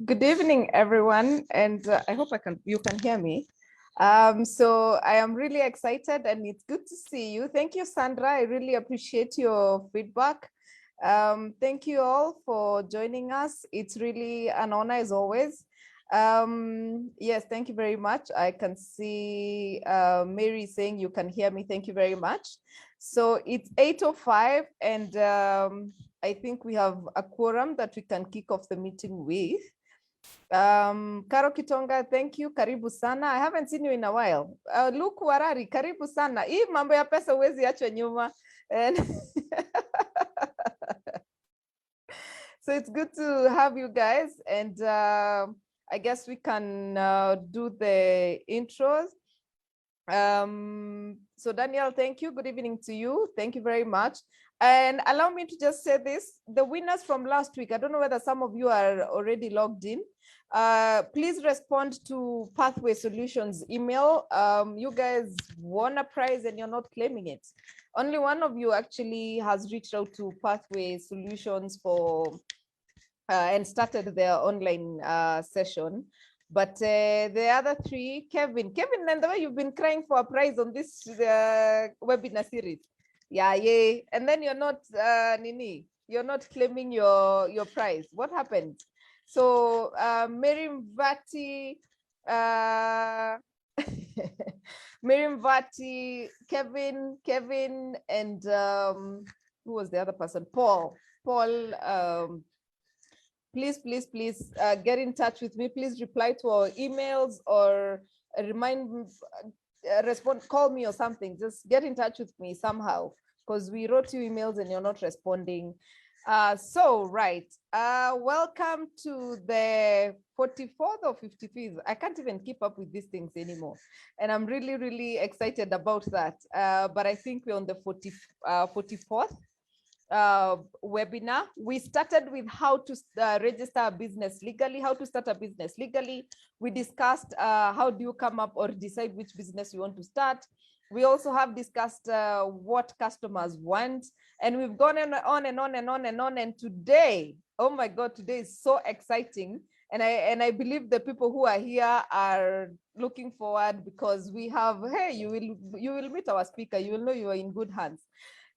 Good evening, everyone, and I hope you can hear me. So I am really excited, and it's good to see you. Thank you, Sandra. I really appreciate your feedback. Thank you all for joining us. It's really an honor as always. Yes, thank you very much. I can see Mary saying you can hear me. Thank you very much. So it's 8:05, and I think we have a quorum that we can kick off the meeting with. Karo Kitonga, thank you. Karibu sana. I haven't seen you in a while. Luke Warari, karibu sana. Hii mambo ya pesa huwezi achwa nyuma. And so it's good to have you guys. And I guess we can do the intros. So Daniel, thank you. Good evening to you. Thank you very much. And allow me to just say this, the winners from last week, I don't know whether some of you are already logged in. Please respond to Pathway Solutions email. You guys won a prize and you're not claiming it. Only one of you actually has reached out to Pathway Solutions for and started their online session. But the other three, Kevin, and the way you've been crying for a prize on this webinar series. Yeah. And then you're not, Nini, you're not claiming your prize. What happened? So Miriam Vati, Miriam Vati, Kevin, and who was the other person? Paul, please get in touch with me. Please reply to our emails or respond, call me or something. Just get in touch with me somehow, because we wrote you emails and you're not responding. Right. Welcome to the 44th or 55th. I can't even keep up with these things anymore. And I'm really excited about that. But I think we're on the 44th. Webinar. We started with how to register a business legally, how to start a business legally. We discussed how do you come up or decide which business you want to start. We also have discussed what customers want, and we've gone on and on. And today, oh my God, today is so exciting. And I believe the people who are here are looking forward, because we have, hey, you will meet our speaker. You will know you are in good hands.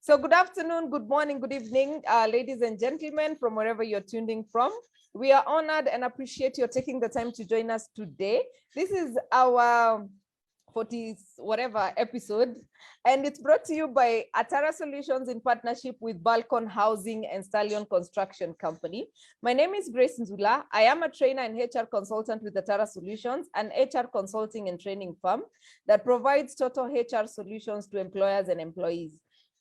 So good afternoon, good morning, good evening, ladies and gentlemen, from wherever you're tuned in from. We are honored and appreciate you taking the time to join us today. This is our 40 whatever episode, and it's brought to you by Atara Solutions in partnership with Balcon Housing and Stallion Construction Company. My name is Grace Nzula. I am a trainer and HR consultant with Atara Solutions, an HR consulting and training firm that provides total HR solutions to employers and employees.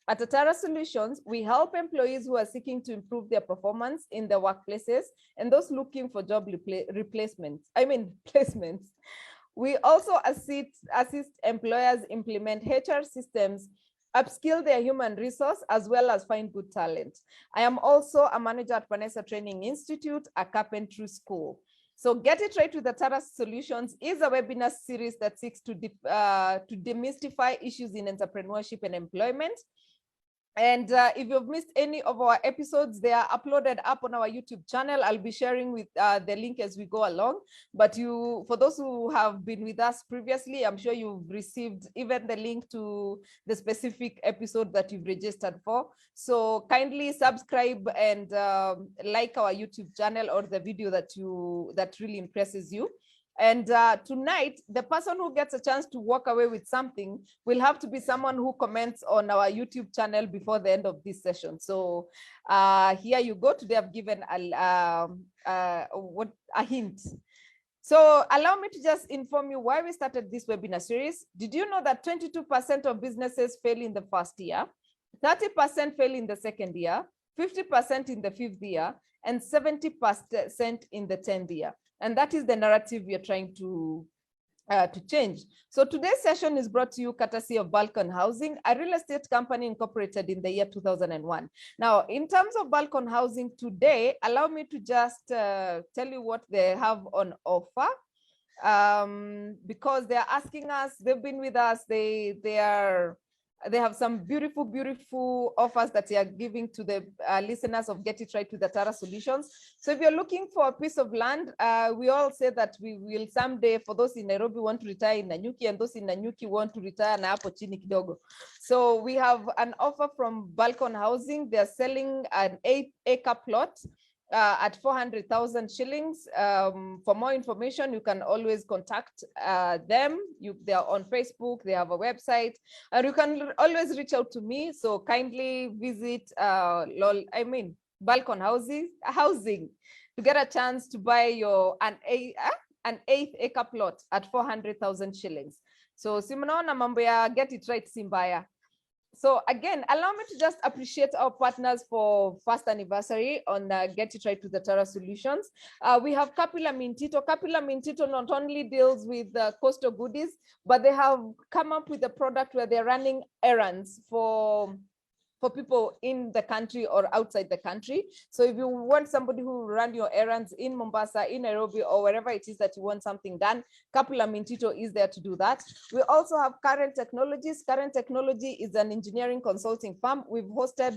At Atara Solutions, we help employees who are seeking to improve their performance in their workplaces and those looking for job placements. We also assist employers implement HR systems, upskill their human resource, as well as find good talent. I am also a manager at Vanessa Training Institute, a carpentry school. So Get It Right with Atara Solutions is a webinar series that seeks to demystify issues in entrepreneurship and employment. And if you've missed any of our episodes, they are uploaded up on our YouTube channel. I'll be sharing with the link as we go along. But for those who have been with us previously, I'm sure you've received even the link to the specific episode that you've registered for. So kindly subscribe and like our YouTube channel or the video that really impresses you. And tonight, the person who gets a chance to walk away with something will have to be someone who comments on our YouTube channel before the end of this session. So here you go. Today I've given a hint. So allow me to just inform you why we started this webinar series. Did you know that 22% of businesses fail in the first year, 30% fail in the second year, 50% in the fifth year, and 70% in the 10th year? And that is the narrative we are trying to change. So today's session is brought to you courtesy of Balcon Housing, a real estate company incorporated in the year 2001. Now, in terms of Balcon Housing today, allow me to just tell you what they have on offer. Because they're asking us, they've been with us, they are They have some beautiful, beautiful offers that they are giving to the listeners of Get It Right with the Tara Solutions. So if you're looking for a piece of land, we all say that we will someday, for those in Nairobi want to retire in Nanyuki, and those in Nanyuki want to retire na hapo chini kidogo. So we have an offer from Balcon Housing. They're selling an 8-acre plot at 400,000 shillings. For more information, you can always contact them. They are on Facebook, they have a website, and you can always reach out to me. So kindly visit Balcon Housing to get a chance to buy an 8-acre plot at 400,000 shillings. So simnaona mambo ya Get It Right Simbaya. So again, allow me to just appreciate our partners for first anniversary on Get It Right with the Tara Solutions. We have Kapila Mintito. Kapila Mintito not only deals with coastal goodies, but they have come up with a product where they're running errands for people in the country or outside the country. So if you want somebody who will run your errands in Mombasa, in Nairobi, or wherever it is that you want something done, Kapila Mintito is there to do that. We also have Current Technologies. Current Technology is an engineering consulting firm. We've hosted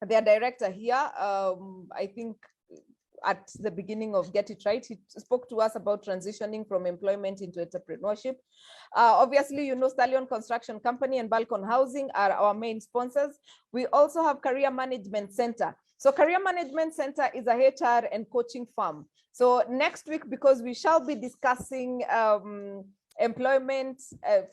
their director here, I think at the beginning of Get It Right. He spoke to us about transitioning from employment into entrepreneurship. Obviously, you know, Stallion Construction Company and Balcon Housing are our main sponsors. We also have Career Management Center. So Career Management Center is a HR and coaching firm. So next week, because we shall be discussing employment,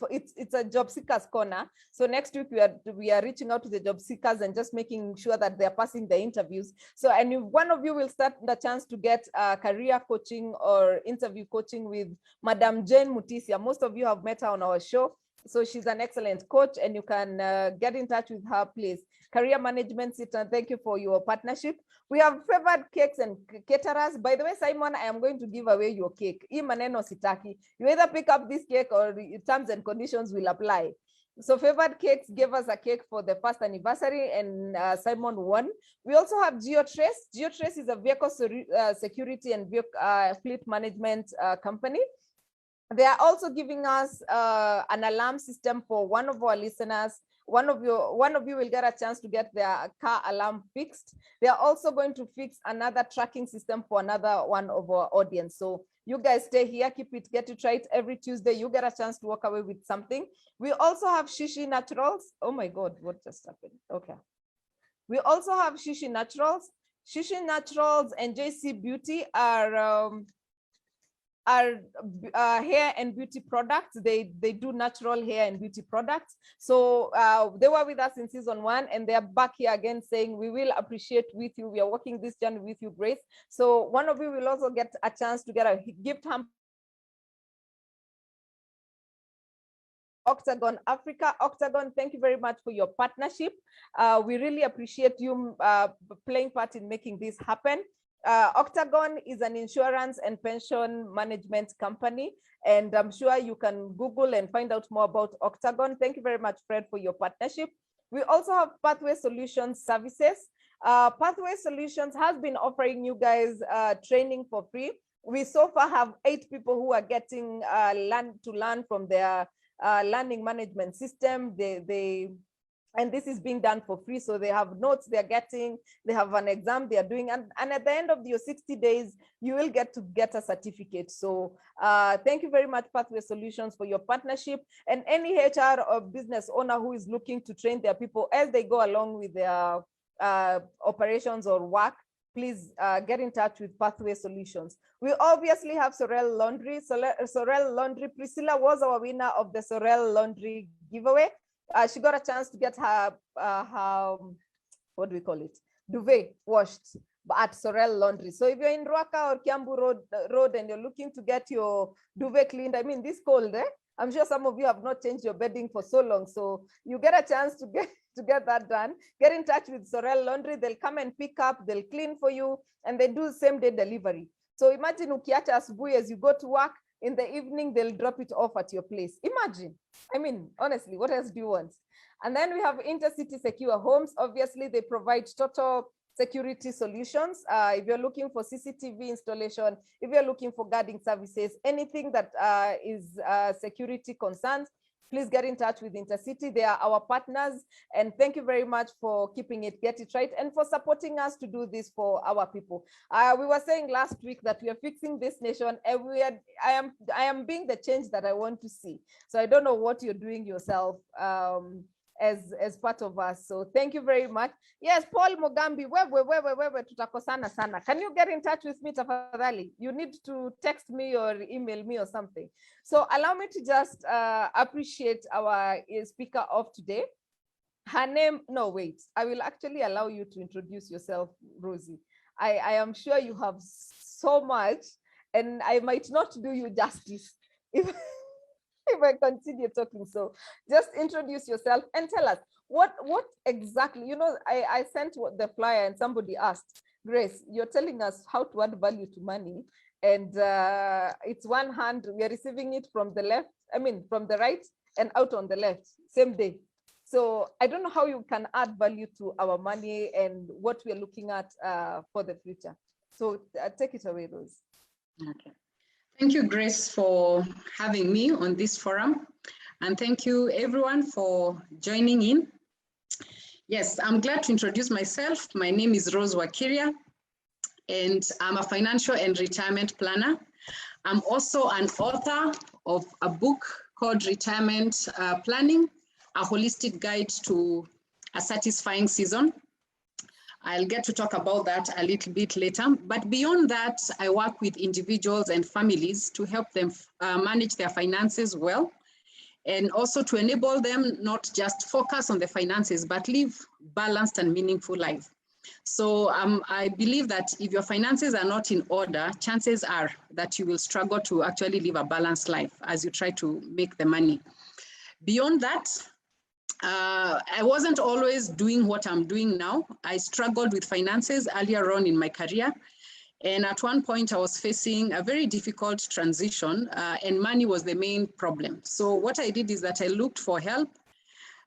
it's a job seekers corner. So next week we are reaching out to the job seekers and just making sure that they're passing the interviews. So, and if one of you will start the chance to get career coaching or interview coaching with Madam Jane Mutisia. Most of you have met her on our show. So she's an excellent coach, and you can get in touch with her, please. Career Management Center, thank you for your partnership. We have Favored Cakes and Caterers. By the way, Simon, I am going to give away your cake. Hii maneno sitaki. You either pick up this cake or the terms and conditions will apply. So Favored Cakes gave us a cake for the first anniversary, and Simon won. We also have GeoTrace. GeoTrace is a vehicle security and fleet management company. They are also giving us an alarm system for one of our listeners. One of you will get a chance to get their car alarm fixed. They are also going to fix another tracking system for another one of our audience. So you guys stay here, Get It Right. Every Tuesday, you get a chance to walk away with something. We also have Shishi Naturals. Oh my God, what just happened? Okay. We also have Shishi Naturals. Shishi Naturals and JC Beauty are hair and beauty products. They do natural hair and beauty products. So they were with us in season 1, and they're back here again saying, we will appreciate with you. We are working this journey with you, Grace. So one of you will also get a chance to get a gift hamper. Octagon Africa. Octagon, thank you very much for your partnership. We really appreciate you playing part in making this happen. Octagon is an insurance and pension management company, and I'm sure you can Google and find out more about Octagon. Thank you very much, Fred, for your partnership. We also have Pathway Solutions Services. Pathway Solutions has been offering you guys training for free. We so far have 8 people who are getting learn from their learning management system. And this is being done for free. So they have notes they're getting, they have an exam they're doing. And at the end of your 60 days, you will get a certificate. So thank you very much, Pathway Solutions, for your partnership. And any HR or business owner who is looking to train their people as they go along with their operations or work, please get in touch with Pathway Solutions. We obviously have Sorel Laundry. Sorel Laundry, Priscilla was our winner of the Sorel Laundry giveaway. She got a chance to get her, what do we call it? Duvet washed at Sorel Laundry. So if you're in Ruaka or Kiambu Road and you're looking to get your duvet cleaned, I mean, this cold, I'm sure some of you have not changed your bedding for so long. So you get a chance to get that done. Get in touch with Sorel Laundry. They'll come and pick up, they'll clean for you, and they do same-day delivery. So imagine ukiacha asubuhi as you go to work, in the evening, they'll drop it off at your place. Imagine. I mean, honestly, what else do you want? And then we have Intercity Secure Homes. Obviously, they provide total security solutions. If you're looking for CCTV installation, if you're looking for guarding services, anything that is security concerns, please get in touch with Intercity. They are our partners. And thank you very much for keeping it, Get It Right, and for supporting us to do this for our people. We were saying last week that we are fixing this nation, and I am being the change that I want to see. So I don't know what you're doing yourself as part of us. So thank you very much. Yes, Paul Mogambi, wewe tutakosana sana. Can you get in touch with me, tafadhali? You need to text me or email me or something. So allow me to just appreciate our speaker of today. Her name, no, wait, I will actually allow you to introduce yourself, Rosie. I am sure you have so much, and I might not do you justice if I continue talking. So just introduce yourself and tell us what exactly, you know, I sent the flyer and somebody asked, Grace, you're telling us how to add value to money, and it's one hand, we are receiving it from the left, from the right and out on the left, same day. So I don't know how you can add value to our money and what we're looking at for the future. So take it away, Rose. Okay. Thank you, Grace, for having me on this forum. And thank you, everyone, for joining in. Yes, I'm glad to introduce myself. My name is Rose Wakiara, and I'm a financial and retirement planner. I'm also an author of a book called Retirement Planning, a holistic guide to a satisfying season. I'll get to talk about that a little bit later. But beyond that, I work with individuals and families to help them manage their finances well, and also to enable them not just focus on the finances, but live balanced and meaningful life. So I believe that if your finances are not in order, chances are that you will struggle to actually live a balanced life as you try to make the money. Beyond that, I wasn't always doing what I'm doing now. I struggled with finances earlier on in my career. And at one point I was facing a very difficult transition and money was the main problem. So what I did is that I looked for help.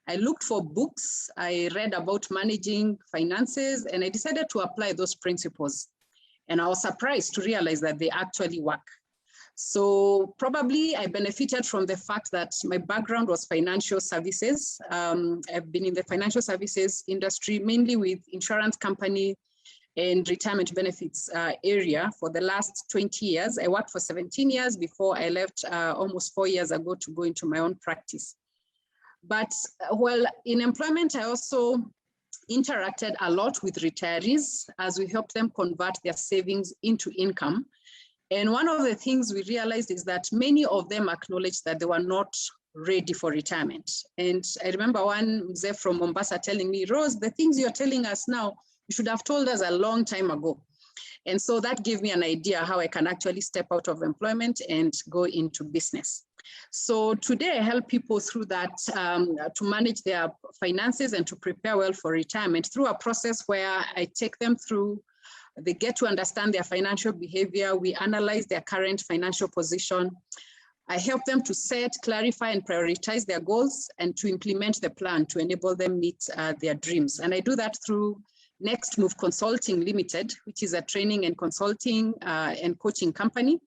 I looked for books. I read about managing finances, and I decided to apply those principles. And I was surprised to realize that they actually work. So probably I benefited from the fact that my background was financial services. I've been in the financial services industry, mainly with insurance company and retirement benefits area for the last 20 years. I worked for 17 years before I left almost 4 years ago to go into my own practice. But well, in employment, I also interacted a lot with retirees as we helped them convert their savings into income. And one of the things we realized is that many of them acknowledged that they were not ready for retirement. And I remember one Mzee from Mombasa telling me, Rose, the things you're telling us now, you should have told us a long time ago. And so that gave me an idea how I can actually step out of employment and go into business. So today I help people through that to manage their finances and to prepare well for retirement through a process where I take them through. They get to understand their financial behavior. We analyze their current financial position. I help them to set, clarify, and prioritize their goals and to implement the plan to enable them meet their dreams. And I do that through Next Move Consulting Limited, which is a training and consulting and coaching company.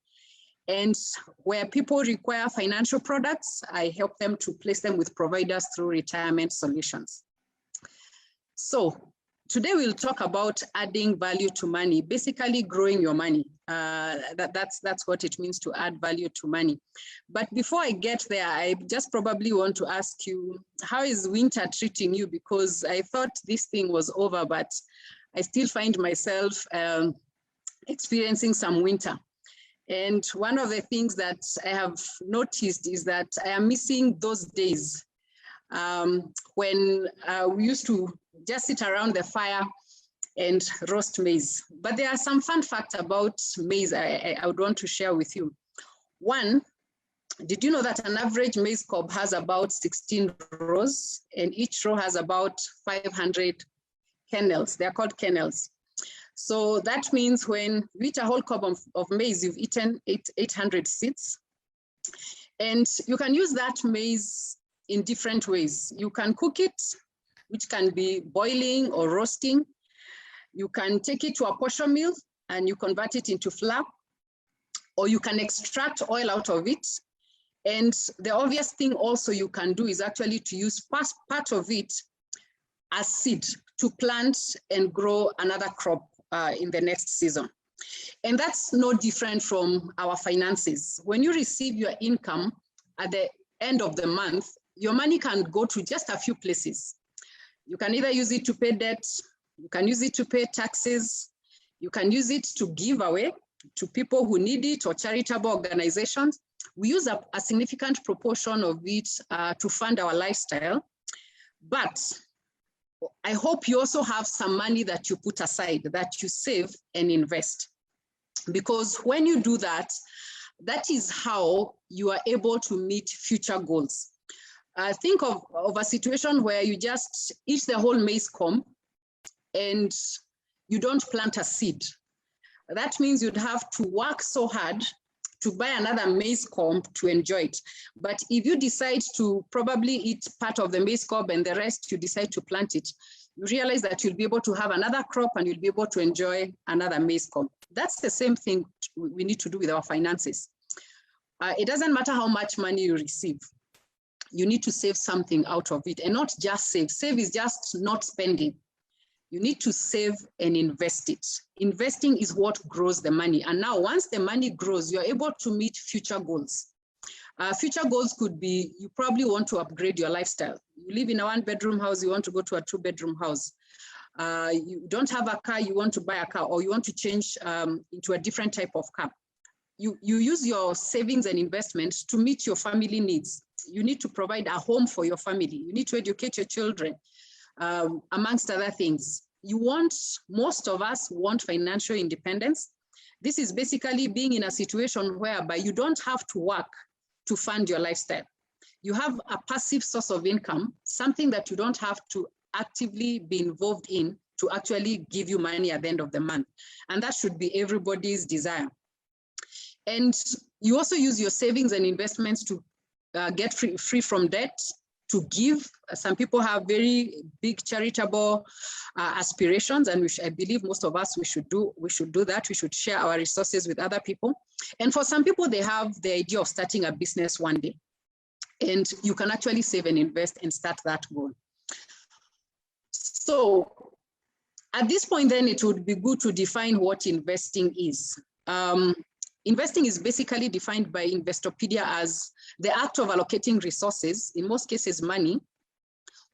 And where people require financial products, I help them to place them with providers through retirement solutions. So today we'll talk about adding value to money, basically growing your money. That's what it means to add value to money. But before I get there, I just probably want to ask you, how is winter treating you? Because I thought this thing was over, but I still find myself experiencing some winter. And one of the things that I have noticed is that I am missing those days when we used to just sit around the fire and roast maize. But there are some fun facts about maize I would want to share with you. One, did you know that an average maize cob has about 16 rows, and each row has about 500 kernels? They're called kernels. So that means when you eat a whole cob of maize, you've eaten 800 seeds. And you can use that maize in different ways. You can cook it, which can be boiling or roasting. You can take it to a portion mill and you convert it into flour, or you can extract oil out of it And the obvious thing also you can do is actually to use part of it as seed to plant and grow another crop in the next season. And that's no different from our finances. When you receive your income at the end of the month, your money can go to just a few places. You can either use it to pay debt, you can use it to pay taxes, you can use it to give away to people who need it or charitable organizations. We use a significant proportion of it to fund our lifestyle. But I hope you also have some money that you put aside, that you save and invest. Because when you do that, that is how you are able to meet future goals. Think of a situation where you just eat the whole maize cob and you don't plant a seed. That means you'd have to work so hard to buy another maize cob to enjoy it. But if you decide to probably eat part of the maize cob and the rest you decide to plant it, you realize that you'll be able to have another crop and you'll be able to enjoy another maize cob. That's the same thing we need to do with our finances. It doesn't matter how much money you receive. You need to save something out of it, and not just save. Save is just not spending. You need to save and invest it. Investing is what grows the money. And now once the money grows, you're able to meet future goals. Future goals could be, you probably want to upgrade your lifestyle. You live in a 1-bedroom house, you want to go to a 2-bedroom house. You don't have a car, you want to buy a car, or you want to change into a different type of car. You use your savings and investments to meet your family needs. You need to provide a home for your family. You need to educate your children. Amongst other things, most of us want financial independence. This is basically being in a situation whereby you don't have to work to fund your lifestyle. You have a passive source of income, something that you don't have to actively be involved in to actually give you money at the end of the month. And that should be everybody's desire. And you also use your savings and investments to get free from debt, to give. Some people have very big charitable aspirations, and I believe most of us, we should do that. We should share our resources with other people. And for some people, they have the idea of starting a business one day. And you can actually save and invest and start that goal. So at this point, then it would be good to define what investing is. Investing is basically defined by Investopedia as the act of allocating resources, in most cases money,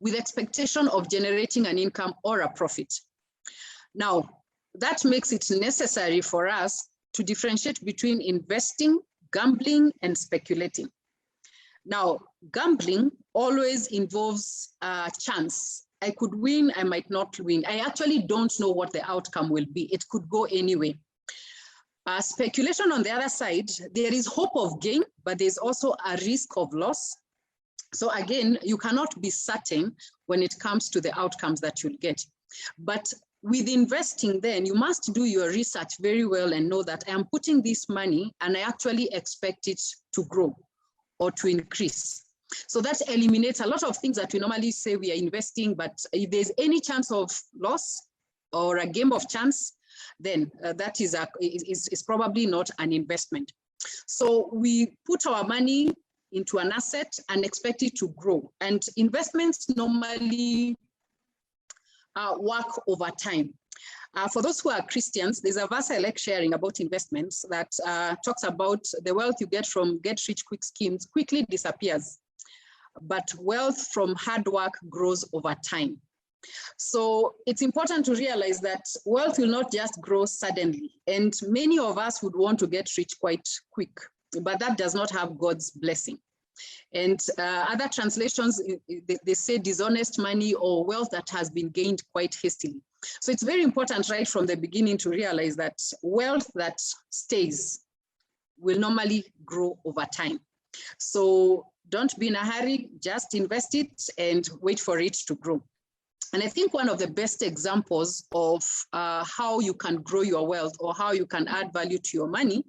with expectation of generating an income or a profit. Now, that makes it necessary for us to differentiate between investing, gambling, and speculating. Now, gambling always involves chance. I could win, I might not win. I actually don't know what the outcome will be. It could go anyway. Speculation, on the other side, there is hope of gain, but there's also a risk of loss. So again, you cannot be certain when it comes to the outcomes that you'll get. But with investing, then you must do your research very well and know that I am putting this money and I actually expect it to grow or to increase. So that eliminates a lot of things that we normally say we are investing, but if there's any chance of loss or a game of chance, then that is probably not an investment. So we put our money into an asset and expect it to grow. And investments normally work over time. For those who are Christians, there's a verse I like sharing about investments that talks about the wealth you get from get-rich-quick schemes quickly disappears, but wealth from hard work grows over time. So it's important to realize that wealth will not just grow suddenly. And many of us would want to get rich quite quick, but that does not have God's blessing. And other translations, they say dishonest money or wealth that has been gained quite hastily. So it's very important right from the beginning to realize that wealth that stays will normally grow over time. So don't be in a hurry, just invest it and wait for it to grow. And I think one of the best examples of how you can grow your wealth or how you can add value to your money,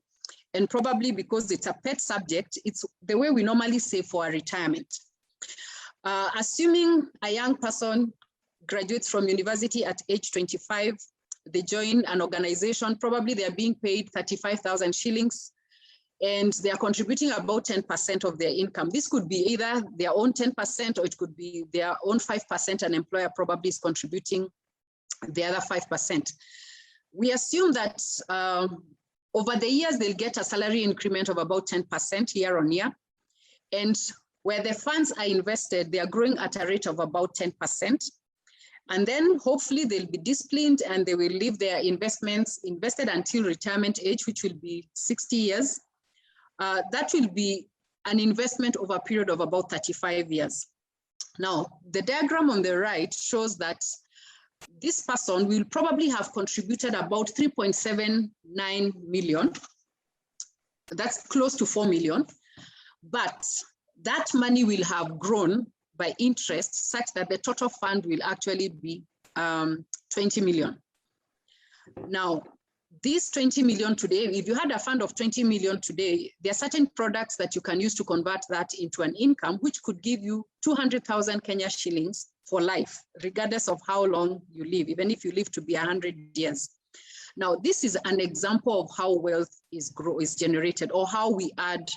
and probably because it's a pet subject, it's the way we normally save for a retirement. Assuming a young person graduates from university at age 25, they join an organization, probably they're being paid 35,000 shillings and they are contributing about 10% of their income. This could be either their own 10%, or it could be their own 5%, and employer probably is contributing the other 5%. We assume that over the years, they'll get a salary increment of about 10% year on year. And where the funds are invested, they are growing at a rate of about 10%. And then hopefully they'll be disciplined and they will leave their investments invested until retirement age, which will be 60 years. That will be an investment over a period of about 35 years. Now, the diagram on the right shows that this person will probably have contributed about 3.79 million. That's close to 4 million. But that money will have grown by interest such that the total fund will actually be 20 million. Now, this 20 million today, if you had a fund of 20 million today, there are certain products that you can use to convert that into an income, which could give you 200,000 Kenya shillings for life, regardless of how long you live, even if you live to be 100 years. Now, this is an example of how wealth is generated, or how we add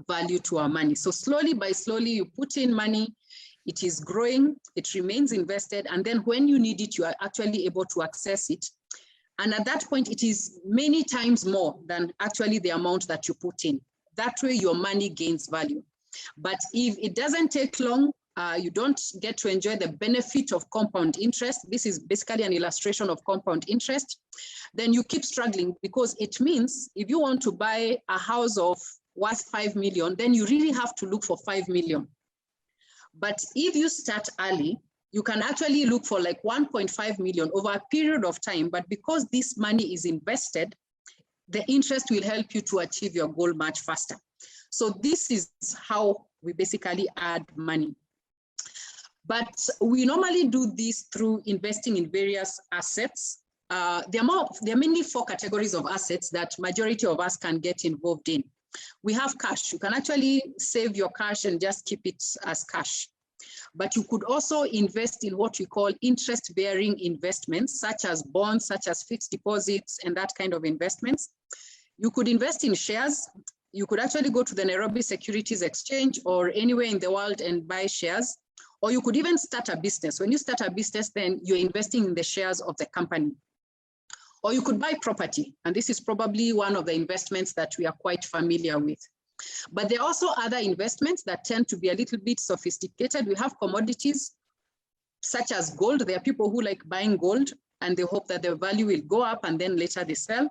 value to our money. So slowly by slowly, you put in money, it is growing, it remains invested, and then when you need it, you are actually able to access it. And at that point, it is many times more than actually the amount that you put in. That way, your money gains value. But if it doesn't take long, you don't get to enjoy the benefit of compound interest. This is basically an illustration of compound interest. Then you keep struggling, because it means if you want to buy a house of worth 5 million, then you really have to look for 5 million. But if you start early, you can actually look for like 1.5 million over a period of time. But because this money is invested, the interest will help you to achieve your goal much faster. So this is how we basically add money. But we normally do this through investing in various assets. There are mainly 4 categories of assets that majority of us can get involved in. We have cash. You can actually save your cash and just keep it as cash. But you could also invest in what we call interest-bearing investments, such as bonds, such as fixed deposits, and that kind of investments. You could invest in shares. You could actually go to the Nairobi Securities Exchange or anywhere in the world and buy shares. Or you could even start a business. When you start a business, then you're investing in the shares of the company. Or you could buy property. And this is probably one of the investments that we are quite familiar with. But there are also other investments that tend to be a little bit sophisticated. We have commodities such as gold. There are people who like buying gold and they hope that the value will go up and then later they sell.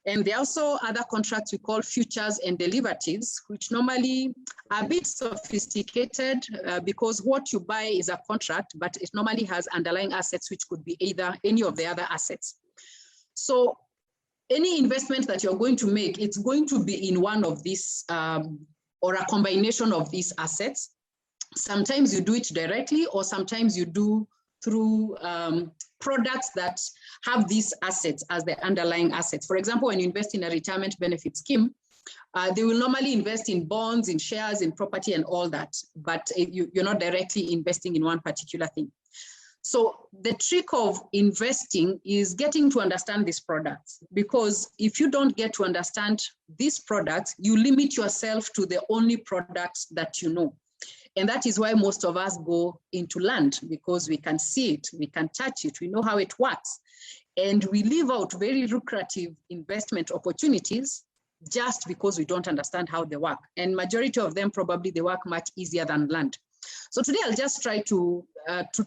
And there are also other contracts we call futures and derivatives, which normally are a bit sophisticated because what you buy is a contract, but it normally has underlying assets, which could be either any of the other assets. So any investment that you're going to make, it's going to be in one of these or a combination of these assets. Sometimes you do it directly, or sometimes you do through products that have these assets as the underlying assets. For example, when you invest in a retirement benefit scheme, they will normally invest in bonds, in shares, in property and all that, but you're not directly investing in one particular thing. So the trick of investing is getting to understand these products, because if you don't get to understand these products, you limit yourself to the only products that you know. And that is why most of us go into land, because we can see it, we can touch it, we know how it works. And we leave out very lucrative investment opportunities just because we don't understand how they work. And majority of them, probably they work much easier than land. So today I'll just try to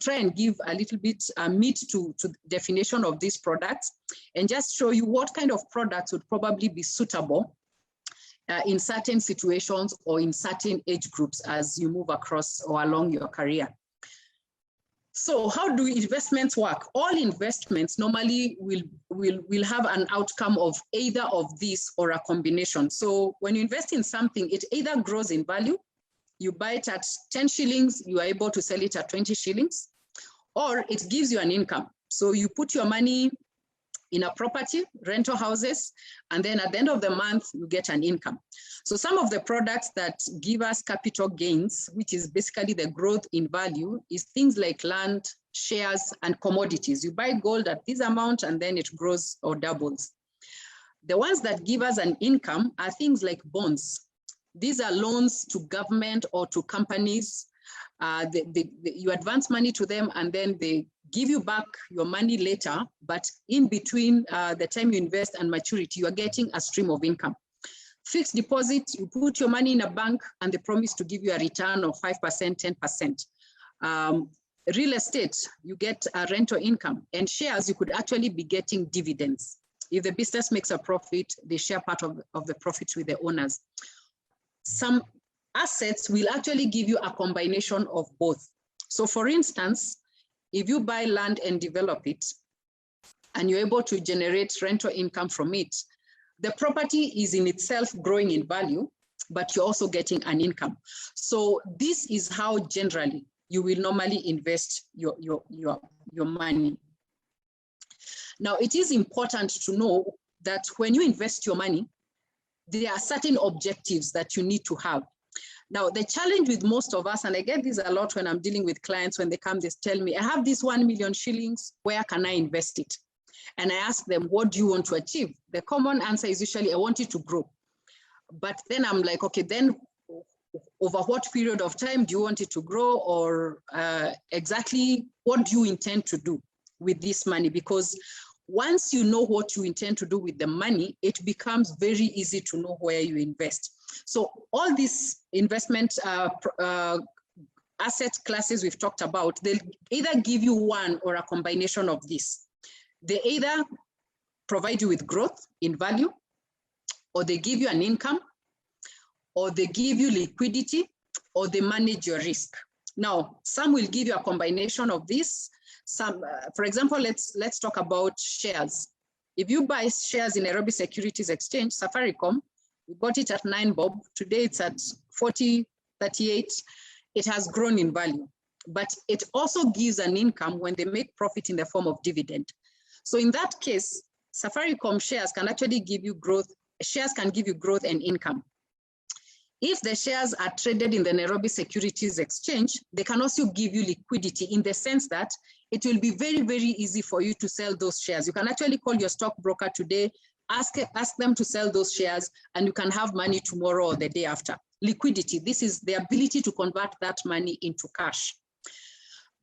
try and give a little bit meat to definition of these products and just show you what kind of products would probably be suitable in certain situations or in certain age groups as you move across or along your career. So how do investments work? All investments normally will have an outcome of either of these or a combination. So when you invest in something, it either grows in value. You buy it at 10 shillings, you are able to sell it at 20 shillings, or it gives you an income. So you put your money in a property, rental houses, and then at the end of the month, you get an income. So some of the products that give us capital gains, which is basically the growth in value, is things like land, shares, and commodities. You buy gold at this amount, and then it grows or doubles. The ones that give us an income are things like bonds. These are loans to government or to companies. You advance money to them and then they give you back your money later, but in between the time you invest and maturity, you are getting a stream of income. Fixed deposit, you put your money in a bank and they promise to give you a return of 5%, 10%. Real estate, you get a rental income, and shares, you could actually be getting dividends. If the business makes a profit, they share part of the profits with the owners. Some assets will actually give you a combination of both. So for instance, if you buy land and develop it, and you're able to generate rental income from it, the property is in itself growing in value, but you're also getting an income. So this is how generally you will normally invest your money. Now, it is important to know that when you invest your money, there are certain objectives that you need to have. Now, the challenge with most of us, and I get this a lot when I'm dealing with clients, when they come, they tell me, I have this 1 million shillings, where can I invest it? And I ask them, what do you want to achieve? The common answer is usually, I want it to grow. But then I'm like, okay, then over what period of time do you want it to grow, or exactly what do you intend to do with this money? Because once you know what you intend to do with the money, it becomes very easy to know where you invest. So all these investment asset classes we've talked about, they'll either give you one or a combination of this. They either provide you with growth in value, or they give you an income, or they give you liquidity, or they manage your risk. Now, some will give you a combination of this. Some, for example, let's talk about shares. If you buy shares in Nairobi Securities Exchange, Safaricom, we bought it at 9 bob. Today it's at 40.38. It has grown in value, but it also gives an income when they make profit in the form of dividend. So in that case, Safaricom shares can actually give you growth. Shares can give you growth and income. If the shares are traded in the Nairobi Securities Exchange, they can also give you liquidity, in the sense that it will be very, very easy for you to sell those shares. You can actually call your stockbroker today, ask them to sell those shares, and you can have money tomorrow or the day after. Liquidity, this is the ability to convert that money into cash.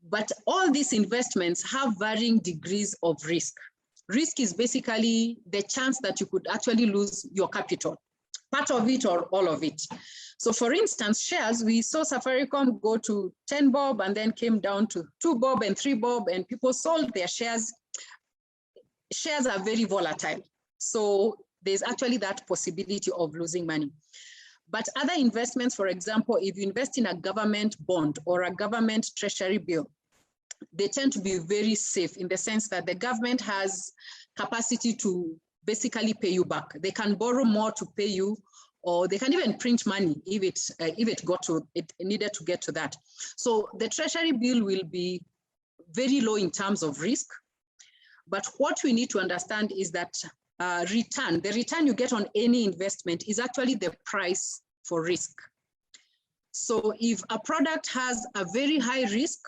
But all these investments have varying degrees of risk. Risk is basically the chance that you could actually lose your capital, part of it or all of it. So for instance, shares, we saw Safaricom go to 10 bob and then came down to 2 bob and 3 bob, and people sold their shares. Shares are very volatile. So there's actually that possibility of losing money. But other investments, for example, if you invest in a government bond or a government treasury bill, they tend to be very safe, in the sense that the government has capacity to basically pay you back. They can borrow more to pay you, or they can even print money if it needed to get to that. So the treasury bill will be very low in terms of risk. But what we need to understand is that the return you get on any investment is actually the price for risk. So if a product has a very high risk,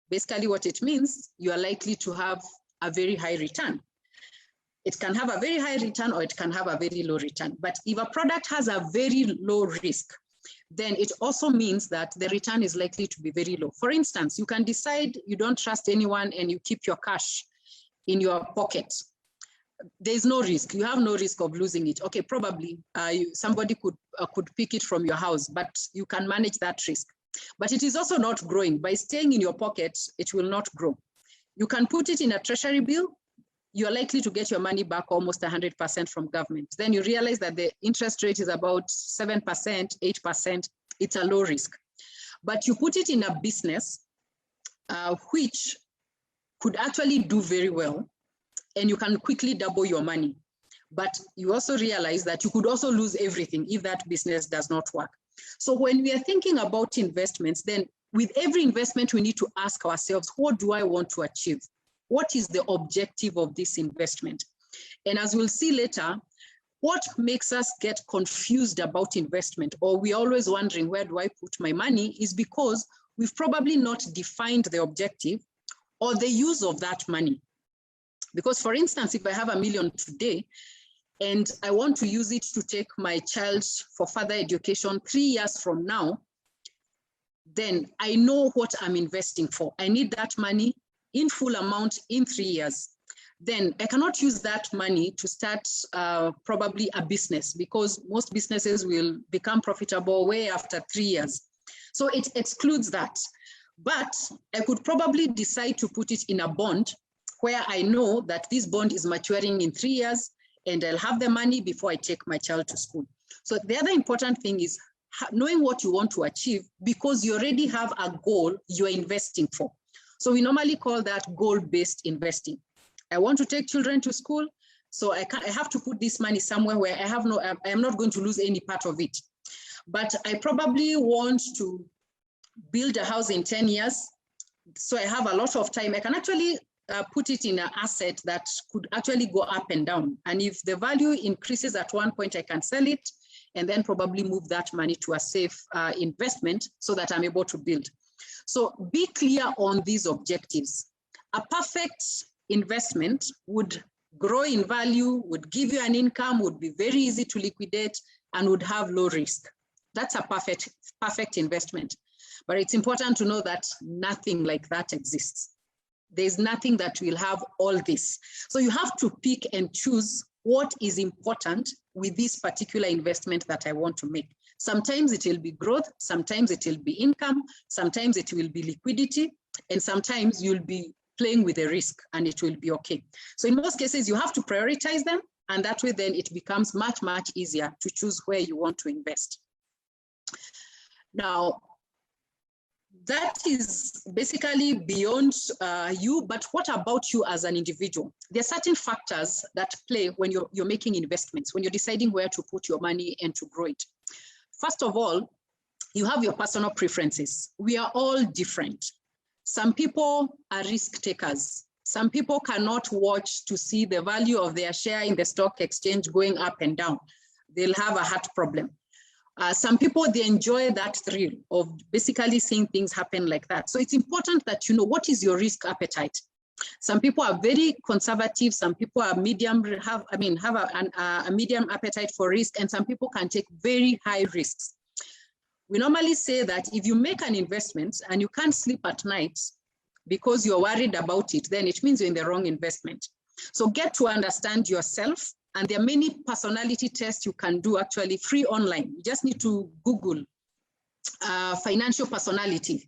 basically what it means, you are likely to have a very high return. It can have a very high return, or it can have a very low return. But if a product has a very low risk, then it also means that the return is likely to be very low. For instance, you can decide you don't trust anyone and you keep your cash in your pocket. There's no risk. You have no risk of losing it. Okay, probably somebody could pick it from your house, but you can manage that risk. But it is also not growing. By staying in your pocket, it will not grow. You can put it in a treasury bill. You're likely to get your money back almost 100% from government. Then you realize that the interest rate is about 7%, 8%. It's a low risk. But you put it in a business which could actually do very well, and you can quickly double your money. But you also realize that you could also lose everything if that business does not work. So when we are thinking about investments, then with every investment, we need to ask ourselves, what do I want to achieve? What is the objective of this investment? And as we'll see later, what makes us get confused about investment, or we're always wondering, where do I put my money, is because we've probably not defined the objective or the use of that money. Because for instance, if I have $1 million today, and I want to use it to take my child for further education 3 years from now, then I know what I'm investing for. I need that money in full amount in 3 years. Then I cannot use that money to start probably a business, because most businesses will become profitable way after 3 years. So it excludes that. But I could probably decide to put it in a bond where I know that this bond is maturing in 3 years and I'll have the money before I take my child to school. So the other important thing is knowing what you want to achieve, because you already have a goal you're investing for. So we normally call that goal-based investing. I want to take children to school, so I have to put this money somewhere where I am not going to lose any part of it. But I probably want to build a house in 10 years, so I have a lot of time. I can actually put it in an asset that could actually go up and down. And if the value increases at one point, I can sell it and then probably move that money to a safe investment so that I'm able to build. So be clear on these objectives. A perfect investment would grow in value, would give you an income, would be very easy to liquidate, and would have low risk. That's a perfect investment. But it's important to know that nothing like that exists. There's nothing that will have all this. So you have to pick and choose what is important with this particular investment that I want to make. Sometimes it will be growth, sometimes it will be income, sometimes it will be liquidity, and sometimes you'll be playing with the risk and it will be okay. So in most cases, you have to prioritize them, and that way then it becomes much, much easier to choose where you want to invest. Now, that is basically beyond you, but what about you as an individual? There are certain factors that play when you're making investments, when you're deciding where to put your money and to grow it. First of all, you have your personal preferences. We are all different. Some people are risk takers. Some people cannot watch to see the value of their share in the stock exchange going up and down. They'll have a heart problem. Some people, they enjoy that thrill of basically seeing things happen like that. So it's important that you know what is your risk appetite. Some people are very conservative. Some people are medium, have a medium appetite for risk, and some people can take very high risks. We normally say that if you make an investment and you can't sleep at night because you're worried about it, then it means you're in the wrong investment. So get to understand yourself. And there are many personality tests you can do actually free online. You just need to Google financial personality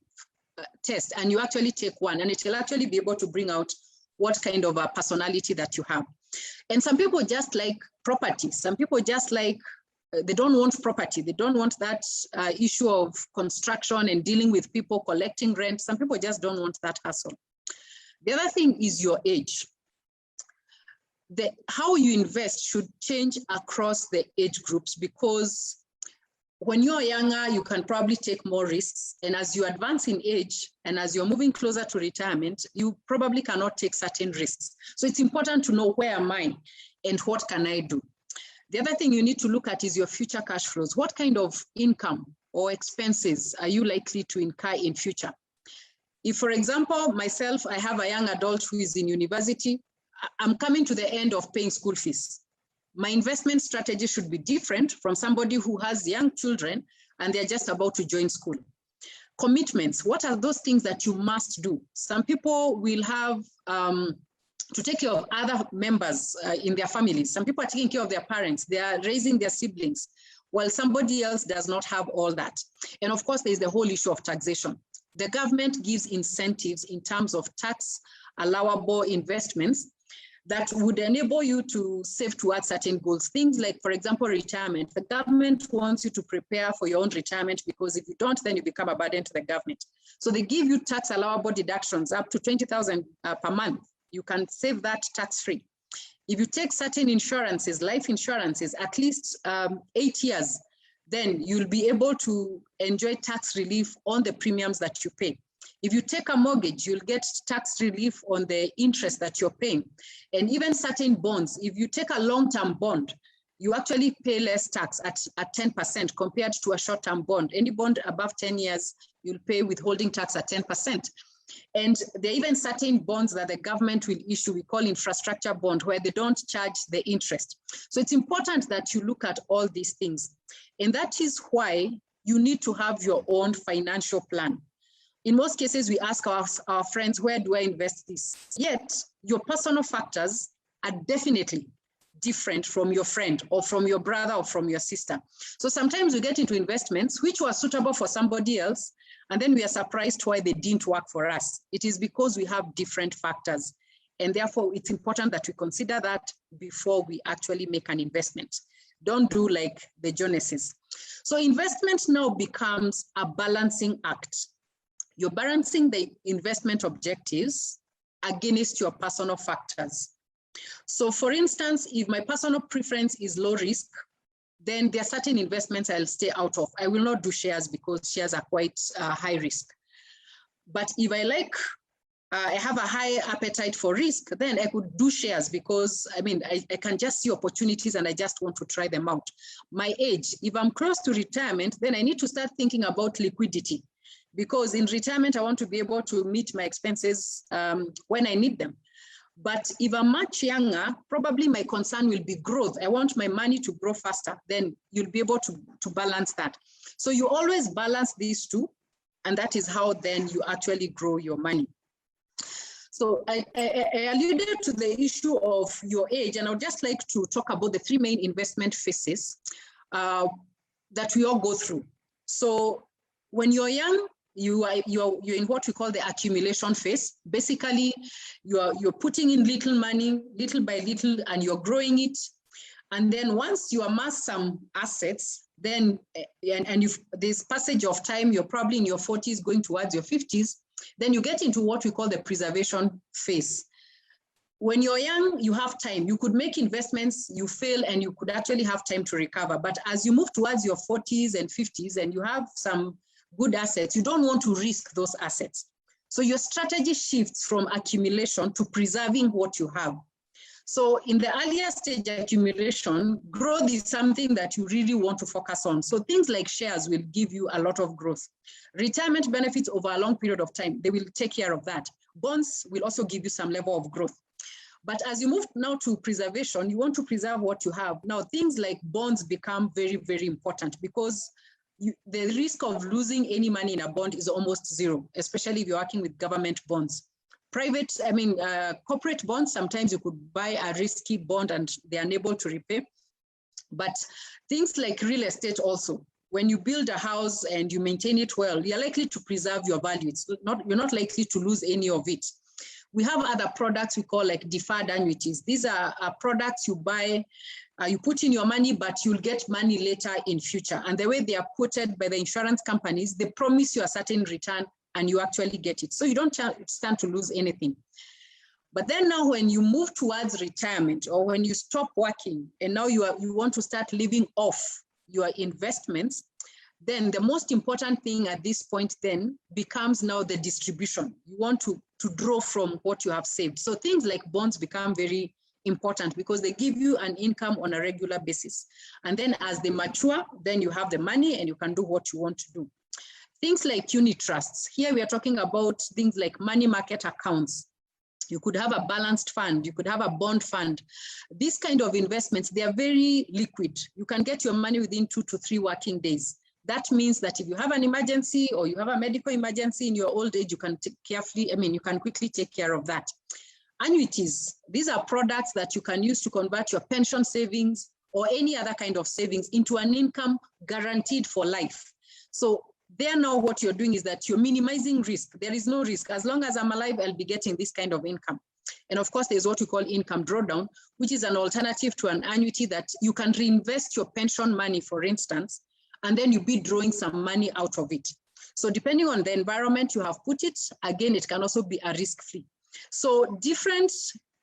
test, and you actually take one, and it will actually be able to bring out what kind of a personality that you have. And some people just like property. Some people just like, they don't want property. They don't want that issue of construction and dealing with people collecting rent. Some people just don't want that hassle. The other thing is your age. How you invest should change across the age groups, because when you're younger, you can probably take more risks. And as you advance in age and as you're moving closer to retirement, you probably cannot take certain risks. So it's important to know, where am I and what can I do? The other thing you need to look at is your future cash flows. What kind of income or expenses are you likely to incur in future? If, for example, myself, I have a young adult who is in university, I'm coming to the end of paying school fees. My investment strategy should be different from somebody who has young children and they're just about to join school. Commitments, what are those things that you must do? Some people will have to take care of other members in their families. Some people are taking care of their parents. They are raising their siblings, while somebody else does not have all that. And of course, there's the whole issue of taxation. The government gives incentives in terms of tax allowable investments that would enable you to save towards certain goals. Things like, for example, retirement. The government wants you to prepare for your own retirement, because if you don't, then you become a burden to the government. So they give you tax allowable deductions up to 20,000 per month. You can save that tax-free. If you take certain insurances, life insurances, at least 8 years, then you'll be able to enjoy tax relief on the premiums that you pay. If you take a mortgage, you'll get tax relief on the interest that you're paying. And even certain bonds, if you take a long-term bond, you actually pay less tax at 10% compared to a short-term bond. Any bond above 10 years, you'll pay withholding tax at 10%. And there are even certain bonds that the government will issue, we call infrastructure bond, where they don't charge the interest. So it's important that you look at all these things. And that is why you need to have your own financial plan. In most cases, we ask our friends, where do I invest this? Yet, your personal factors are definitely different from your friend or from your brother or from your sister. So sometimes we get into investments which were suitable for somebody else, and then we are surprised why they didn't work for us. It is because we have different factors. And therefore, it's important that we consider that before we actually make an investment. Don't do like the Joneses. So investment now becomes a balancing act. You're balancing the investment objectives against your personal factors. So for instance, if my personal preference is low risk, then there are certain investments I'll stay out of. I will not do shares because shares are quite high risk. But if I have a high appetite for risk, then I could do shares because I can just see opportunities and I just want to try them out. My age, if I'm close to retirement, then I need to start thinking about liquidity, because in retirement, I want to be able to meet my expenses when I need them. But if I'm much younger, probably my concern will be growth. I want my money to grow faster. Then you'll be able to balance that. So you always balance these two, and that is how then you actually grow your money. So I alluded to the issue of your age, and I would just like to talk about the three main investment phases that we all go through. So when you're young, you're in what we call the accumulation phase. Basically, you're putting in little money, little by little, and you're growing it. And then once you amass some assets, then this passage of time, you're probably in your 40s going towards your 50s, then you get into what we call the preservation phase. When you're young, you have time. You could make investments, you fail, and you could actually have time to recover. But as you move towards your 40s and 50s and you have some good assets, you don't want to risk those assets. So your strategy shifts from accumulation to preserving what you have. So in the earlier stage accumulation, growth is something that you really want to focus on. So things like shares will give you a lot of growth. Retirement benefits over a long period of time, they will take care of that. Bonds will also give you some level of growth. But as you move now to preservation, you want to preserve what you have. Now, things like bonds become very, very important because the risk of losing any money in a bond is almost zero, especially if you're working with government bonds. Corporate bonds, sometimes you could buy a risky bond and they're unable to repay. But things like real estate also, when you build a house and you maintain it well, you're likely to preserve your value. You're not likely to lose any of it. We have other products we call like deferred annuities. These are products you buy, you put in your money, but you'll get money later in future. And the way they are quoted by the insurance companies, they promise you a certain return and you actually get it. So you don't stand to lose anything. But then now when you move towards retirement or when you stop working and now you want to start living off your investments, then the most important thing at this point then becomes now the distribution. You want to draw from what you have saved. So things like bonds become very important because they give you an income on a regular basis. And then as they mature, then you have the money and you can do what you want to do. Things like unit trusts. Here we are talking about things like money market accounts. You could have a balanced fund, you could have a bond fund. These kind of investments, they are very liquid. You can get your money within 2 to 3 working days. That means that if you have an emergency or you have a medical emergency in your old age, you can you can quickly take care of that. Annuities, these are products that you can use to convert your pension savings or any other kind of savings into an income guaranteed for life. So there now what you're doing is that you're minimizing risk. There is no risk. As long as I'm alive, I'll be getting this kind of income. And of course, there's what we call income drawdown, which is an alternative to an annuity that you can reinvest your pension money, for instance, and then you'll be drawing some money out of it. So depending on the environment you have put it, again, it can also be a risk-free. So different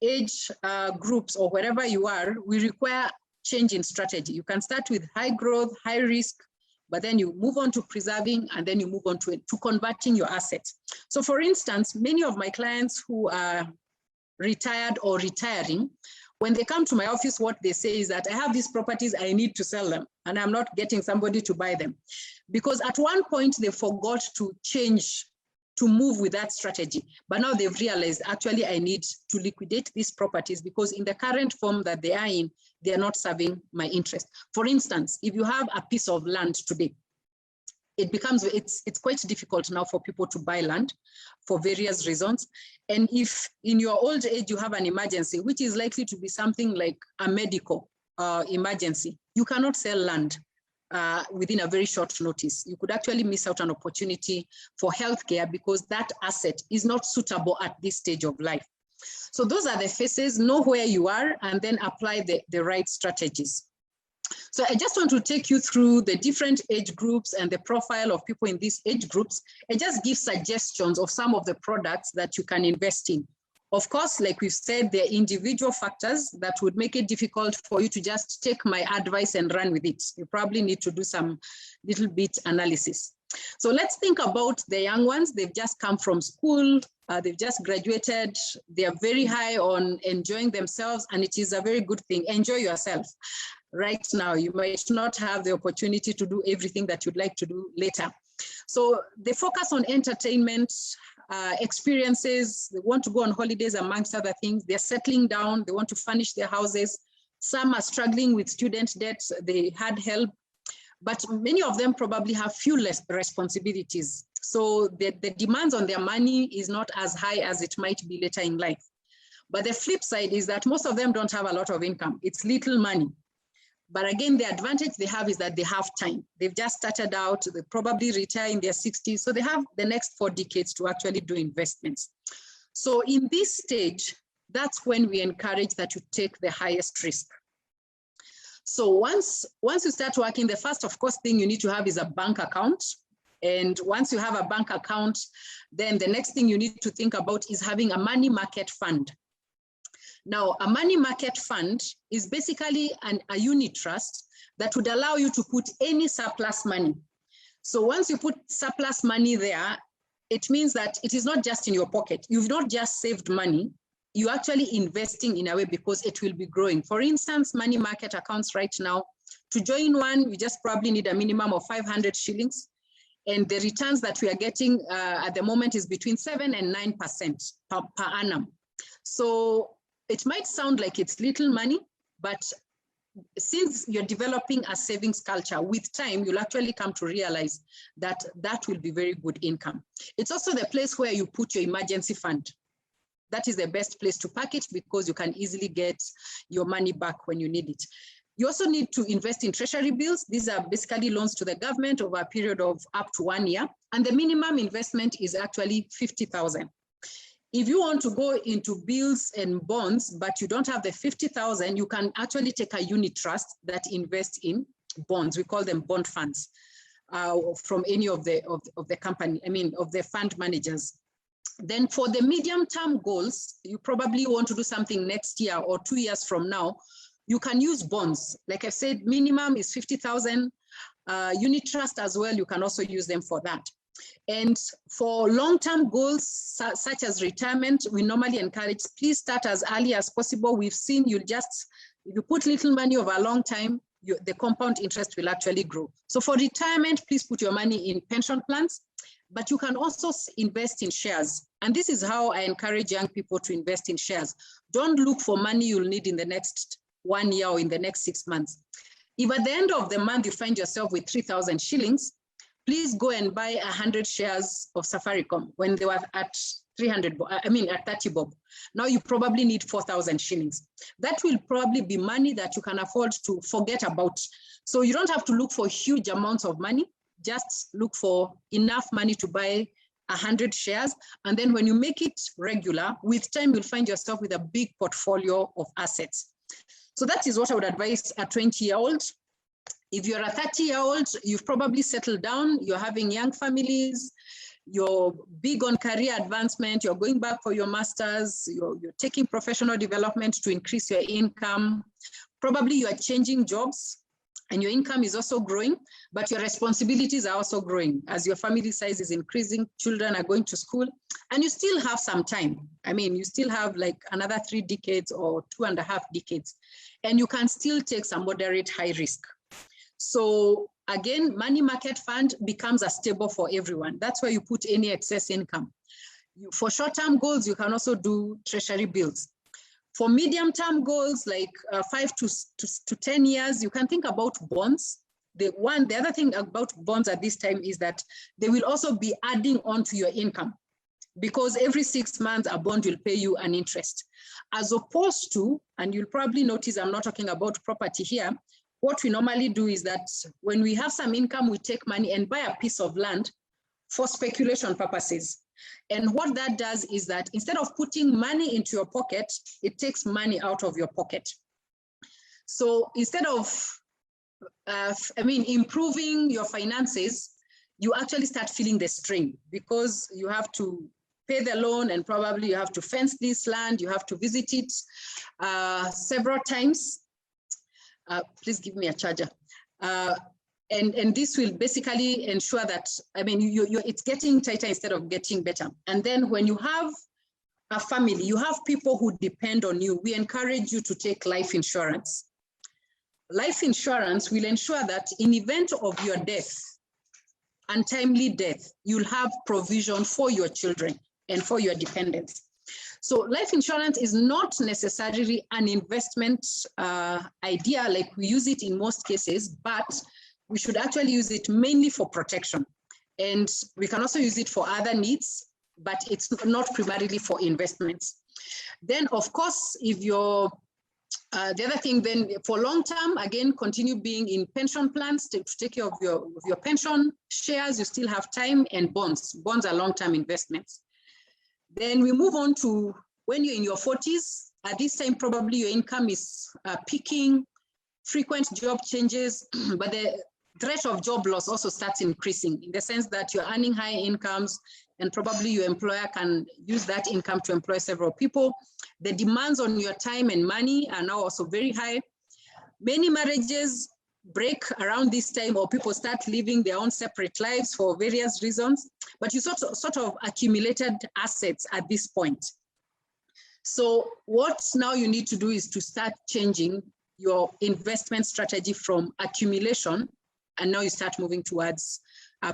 age groups or wherever you are, we require change in strategy. You can start with high growth, high risk, but then you move on to preserving and then you move on to converting your assets. So for instance, many of my clients who are retired or retiring, when they come to my office, what they say is that I have these properties, I need to sell them, and I'm not getting somebody to buy them. Because at one point they forgot to change to move with that strategy. But now they've realized, actually, I need to liquidate these properties because in the current form that they are in, they are not serving my interest. For instance, if you have a piece of land today, it's quite difficult now for people to buy land for various reasons. And if in your old age you have an emergency, which is likely to be something like a medical emergency, you cannot sell land within a very short notice. You could actually miss out an opportunity for healthcare because that asset is not suitable at this stage of life. So those are the phases. Know where you are and then apply the right strategies. So I just want to take you through the different age groups and the profile of people in these age groups and just give suggestions of some of the products that you can invest in. Of course, like we've said, there are individual factors that would make it difficult for you to just take my advice and run with it. You probably need to do some little bit analysis. So let's think about the young ones. They've just come from school. They've just graduated. They are very high on enjoying themselves, and it is a very good thing. Enjoy yourself. Right now, you might not have the opportunity to do everything that you'd like to do later. So they focus on entertainment, experiences. They want to go on holidays, amongst other things. They're settling down. They want to furnish their houses. Some are struggling with student debt. They had help, but many of them probably have few less responsibilities. So the demands on their money is not as high as it might be later in life. But the flip side is that most of them don't have a lot of income. It's little money. But again, the advantage they have is that they have time. They've just started out, they probably retire in their 60s. So they have the next 4 decades to actually do investments. So in this stage, that's when we encourage that you take the highest risk. So once you start working, the first, of course, thing you need to have is a bank account. And once you have a bank account, then the next thing you need to think about is having a money market fund. Now, a money market fund is basically a unit trust that would allow you to put any surplus money. So once you put surplus money there, it means that it is not just in your pocket. You've not just saved money, you're actually investing in a way because it will be growing. For instance, money market accounts right now, to join one, you just probably need a minimum of 500 shillings. And the returns that we are getting at the moment is between 7 and 9% per annum. So it might sound like it's little money, but since you're developing a savings culture, with time, you'll actually come to realize that that will be very good income. It's also the place where you put your emergency fund. That is the best place to park it because you can easily get your money back when you need it. You also need to invest in treasury bills. These are basically loans to the government over a period of up to 1 year. And the minimum investment is actually 50,000. If you want to go into bills and bonds, but you don't have the 50,000, you can actually take a unit trust that invests in bonds. We call them bond funds from any of the company, of the fund managers. Then for the medium-term goals, you probably want to do something next year or 2 years from now. You can use bonds. Like I said, minimum is 50,000. Unit trust as well, you can also use them for that. And for long-term goals, such as retirement, we normally encourage, please start as early as possible. We've seen if you put little money over a long time, the compound interest will actually grow. So for retirement, please put your money in pension plans, but you can also invest in shares. And this is how I encourage young people to invest in shares. Don't look for money you'll need in the next 1 year or in the next 6 months. If at the end of the month you find yourself with 3,000 shillings, please go and buy 100 shares of Safaricom when they were at 30 bob. Now you probably need 4,000 shillings. That will probably be money that you can afford to forget about. So you don't have to look for huge amounts of money. Just look for enough money to buy 100 shares. And then when you make it regular, with time, you'll find yourself with a big portfolio of assets. So that is what I would advise a 20-year-old. If you're a 30-year-old, you've probably settled down, you're having young families, you're big on career advancement, you're going back for your master's, you're taking professional development to increase your income. Probably you are changing jobs and your income is also growing, but your responsibilities are also growing as your family size is increasing, children are going to school, and you still have some time. You still have like another 3 decades or 2.5 decades, and you can still take some moderate high risk. So again, money market fund becomes a stable for everyone. That's where you put any excess income. For short-term goals, you can also do treasury bills. For medium-term goals, like 5 to 10 years, you can think about bonds. The other thing about bonds at this time is that they will also be adding on to your income, because every 6 months a bond will pay you an interest. As opposed to, and you'll probably notice I'm not talking about property here, what we normally do is that when we have some income, we take money and buy a piece of land for speculation purposes. And what that does is that instead of putting money into your pocket, it takes money out of your pocket. So instead of, improving your finances, you actually start feeling the strain, because you have to pay the loan, and probably you have to fence this land, you have to visit it several times. Please give me a charger. And this will basically ensure that, it's getting tighter instead of getting better. And then when you have a family, you have people who depend on you, we encourage you to take life insurance. Life insurance will ensure that in event of your death, untimely death, you'll have provision for your children and for your dependents. So life insurance is not necessarily an investment idea like we use it in most cases, but we should actually use it mainly for protection. And we can also use it for other needs, but it's not primarily for investments. Then, of course, if you're, the other thing then for long term, again, continue being in pension plans to take care of your pension shares. You still have time, and bonds. Bonds are long-term investments. Then we move on to when you're in your 40s. At this time, probably your income is peaking, frequent job changes, but the threat of job loss also starts increasing, in the sense that you're earning high incomes, and probably your employer can use that income to employ several people. The demands on your time and money are now also very high. Many marriages break around this time, or people start living their own separate lives for various reasons, but you sort of accumulated assets at this point. So what now you need to do is to start changing your investment strategy from accumulation, and now you start moving towards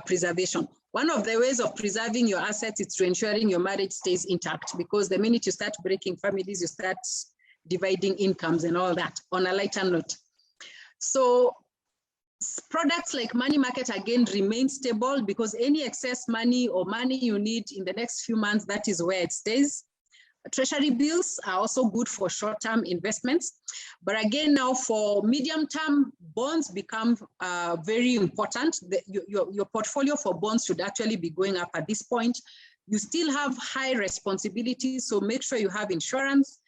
preservation. One of the ways of preserving your assets is to ensuring your marriage stays intact, because the minute you start breaking families, you start dividing incomes and all that, on a lighter note. So products like money market, again, remain stable, because any excess money or money you need in the next few months, that is where it stays. Treasury bills are also good for short-term investments. But again, now for medium-term, bonds become very important. Your portfolio for bonds should actually be going up at this point. You still have high responsibilities, so make sure you have insurance.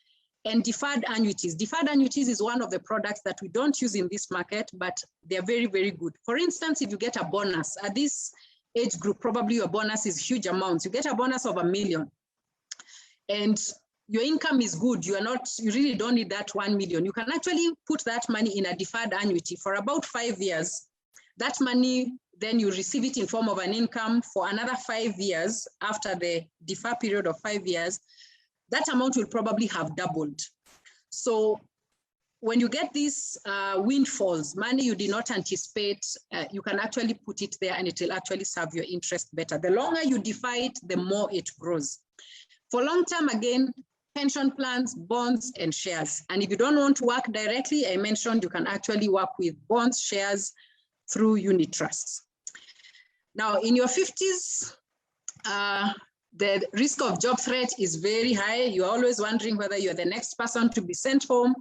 And deferred annuities. Deferred annuities is one of the products that we don't use in this market, but they're very, very good. For instance, if you get a bonus at this age group, probably your bonus is huge amounts. You get a bonus of $1 million. And your income is good, you really don't need that 1 million. You can actually put that money in a deferred annuity for about 5 years. That money, then you receive it in form of an income for another 5 years. After the deferred period of 5 years, that amount will probably have doubled. So when you get these windfalls, money you did not anticipate, you can actually put it there, and it will actually serve your interest better. The longer you defer it, the more it grows. For long term, again, pension plans, bonds, and shares. And if you don't want to work directly, I mentioned you can actually work with bonds, shares through unit trusts. Now, in your 50s, the risk of job threat is very high. You're always wondering whether you're the next person to be sent home.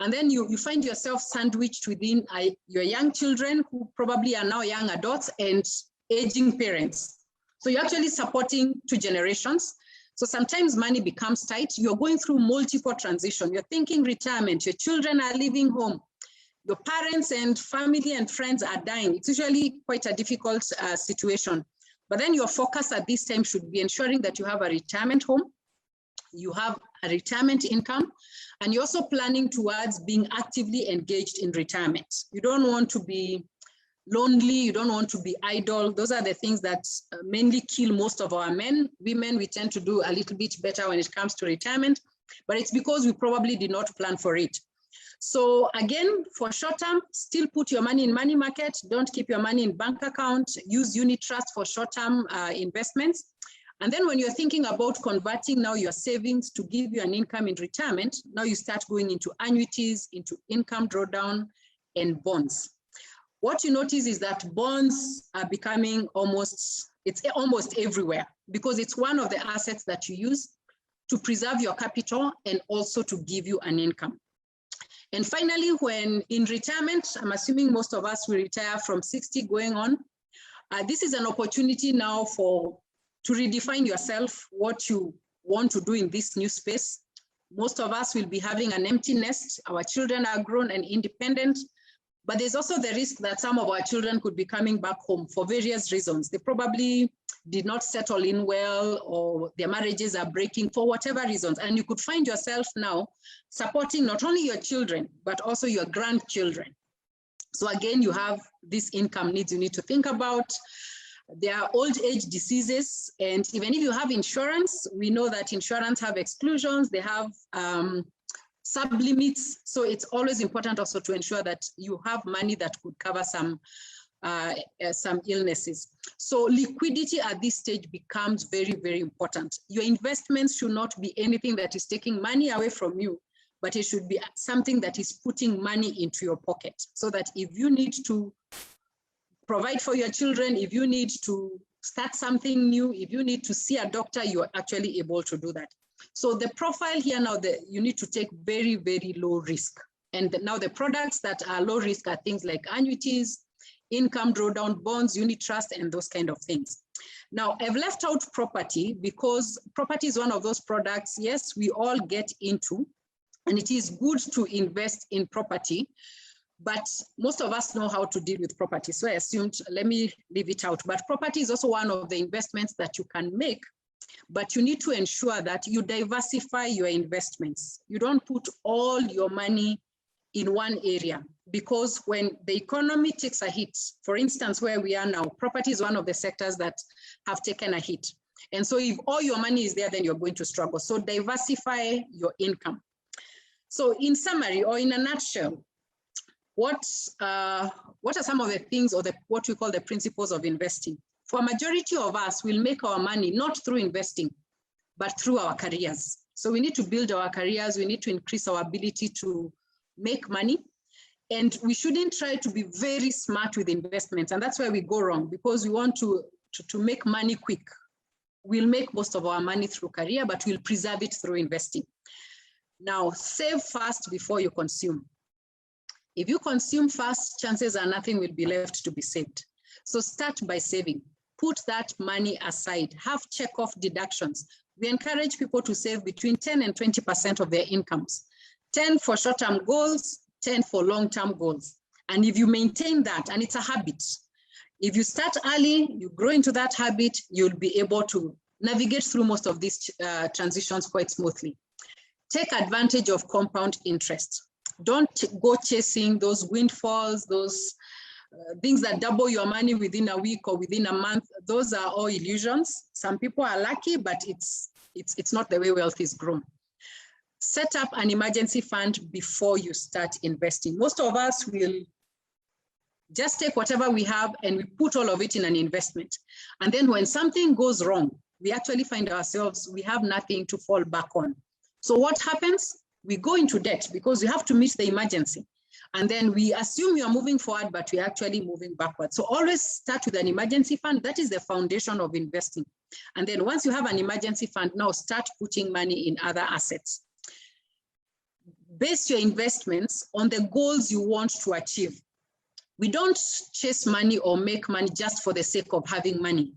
And then you find yourself sandwiched within your young children, who probably are now young adults, and aging parents. So you're actually supporting 2 generations. So sometimes money becomes tight. You're going through multiple transitions. You're thinking retirement. Your children are leaving home. Your parents and family and friends are dying. It's usually quite a difficult situation. But then your focus at this time should be ensuring that you have a retirement home, you have a retirement income, and you're also planning towards being actively engaged in retirement. You don't want to be lonely, you don't want to be idle. Those are the things that mainly kill most of our men. Women, we tend to do a little bit better when it comes to retirement, but it's because we probably did not plan for it. So again, for short term, still put your money in money market. Don't keep your money in bank account. Use unit trust for short term investments. And then when you're thinking about converting now your savings to give you an income in retirement, now you start going into annuities, into income drawdown, and bonds. What you notice is that bonds are becoming almost everywhere, because it's one of the assets that you use to preserve your capital and also to give you an income. And finally, when in retirement, I'm assuming most of us will retire from 60 going on. This is an opportunity now to redefine yourself, what you want to do in this new space. Most of us will be having an empty nest. Our children are grown and independent, but there's also the risk that some of our children could be coming back home for various reasons. They probably did not settle in well, or their marriages are breaking for whatever reasons. And you could find yourself now supporting not only your children, but also your grandchildren. So again, you have these income needs you need to think about. There are old age diseases, and even if you have insurance, we know that insurance have exclusions, they have sub-limits. So it's always important also to ensure that you have money that could cover some illnesses. So liquidity at this stage becomes very, very important. Your investments should not be anything that is taking money away from you, but it should be something that is putting money into your pocket, so that if you need to provide for your children, if you need to start something new, if you need to see a doctor, you are actually able to do that. So the profile here now, you need to take very, very low risk. And now the products that are low risk are things like annuities, income drawdown bonds, unit trust, and those kind of things. Now, I've left out property because property is one of those products, yes, we all get into, and it is good to invest in property, but most of us know how to deal with property. So I assumed, let me leave it out. But property is also one of the investments that you can make, but you need to ensure that you diversify your investments. You don't put all your money in one area, because when the economy takes a hit, for instance, where we are now, property is one of the sectors that have taken a hit. And so if all your money is there, then you're going to struggle. So diversify your income. So in summary, or in a nutshell, what are some of the things, or what we call the principles of investing? For a majority of us, we'll make our money not through investing, but through our careers. So we need to build our careers. We need to increase our ability to make money. And we shouldn't try to be very smart with investments. And that's where we go wrong, because we want to make money quick. We'll make most of our money through career, but we'll preserve it through investing. Now, save fast before you consume. If you consume fast, chances are nothing will be left to be saved. So start by saving. Put that money aside. Have check-off deductions. We encourage people to save between 10 and 20% of their incomes. 10 for short-term goals, 10 for long-term goals. And if you maintain that, and it's a habit, if you start early, you grow into that habit, you'll be able to navigate through most of these transitions quite smoothly. Take advantage of compound interest. Don't go chasing those windfalls, those things that double your money within a week or within a month. Those are all illusions. Some people are lucky, but it's not the way wealth is grown. Set up an emergency fund before you start investing. Most of us will just take whatever we have and we put all of it in an investment. And then when something goes wrong, we actually find ourselves, we have nothing to fall back on. So what happens? We go into debt because we have to meet the emergency. And then we assume you're moving forward, but we're actually moving backwards. So always start with an emergency fund. That is the foundation of investing. And then once you have an emergency fund, now start putting money in other assets. Base your investments on the goals you want to achieve. We don't chase money or make money just for the sake of having money.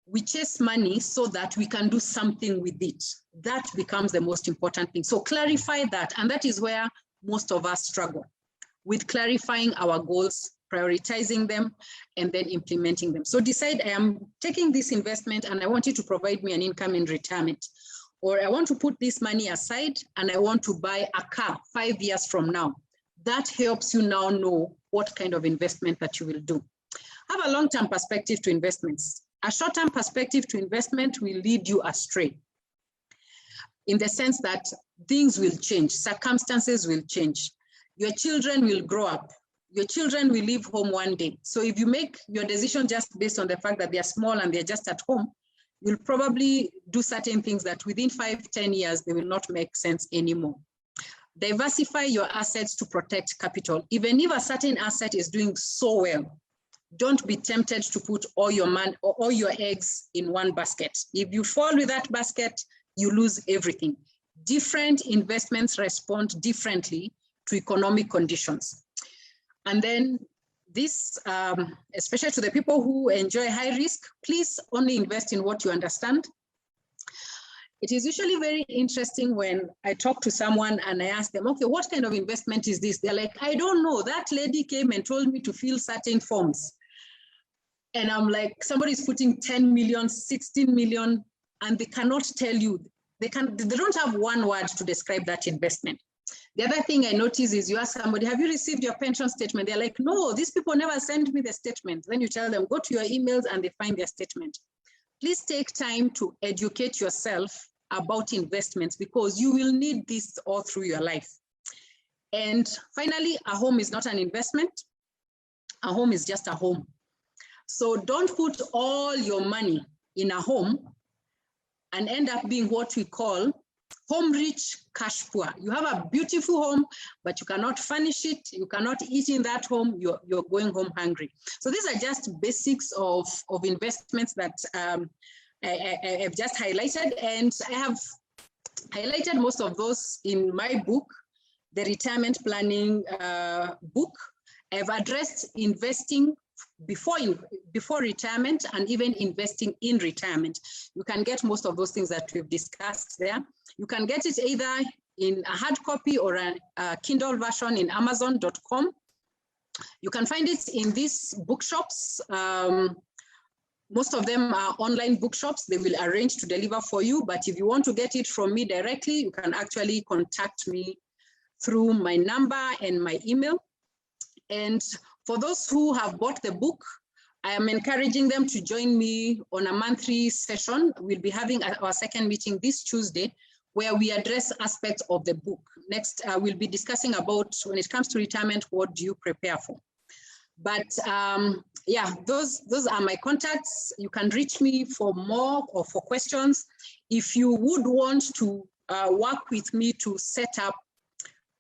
We chase money so that we can do something with it. That becomes the most important thing. So clarify that. And that is where most of us struggle, with clarifying our goals, prioritizing them, and then implementing them. So decide, I am taking this investment and I want you to provide me an income in retirement. Or I want to put this money aside and I want to buy a car 5 years from now. That helps you now know what kind of investment that you will do. Have a long-term perspective to investments. A short-term perspective to investment will lead you astray, in the sense that things will change, circumstances will change. Your children will grow up. Your children will leave home one day. So if you make your decision just based on the fact that they're small and they're just at home, you'll probably do certain things that within 5-10 years, they will not make sense anymore. Diversify your assets to protect capital. Even if a certain asset is doing so well, don't be tempted to put all your money or all your eggs in one basket. If you fall with that basket, you lose everything. Different investments respond differently to economic conditions. And then this, especially to the people who enjoy high risk, please only invest in what you understand. It is usually very interesting when I talk to someone and I ask them, okay, what kind of investment is this? They're like, I don't know. That lady came and told me to fill certain forms. And I'm like, somebody's putting 10 million, 16 million, and they cannot tell you. They don't have one word to describe that investment. The other thing I notice is you ask somebody, have you received your pension statement? They're like, no, these people never send me the statement. Then you tell them, go to your emails and they find their statement. Please take time to educate yourself about investments because you will need this all through your life. And finally, a home is not an investment. A home is just a home. So don't put all your money in a home and end up being what we call home rich, cash poor. You have a beautiful home, but you cannot furnish it. You cannot eat in that home. You're going home hungry. So these are just basics of investments that I have just highlighted. And I have highlighted most of those in my book, the retirement planning book. I've addressed investing before retirement and even investing in retirement. You can get most of those things that we've discussed there. You can get it either in a hard copy or a Kindle version in Amazon.com. You can find it in these bookshops. Most of them are online bookshops. They will arrange to deliver for you. But if you want to get it from me directly, you can actually contact me through my number and my email. And for those who have bought the book, I am encouraging them to join me on a monthly session. We'll be having our second meeting this Tuesday, where we address aspects of the book. Next, we'll be discussing about when it comes to retirement, what do you prepare for? But yeah, those are my contacts. You can reach me for more or for questions. If you would want to work with me to set up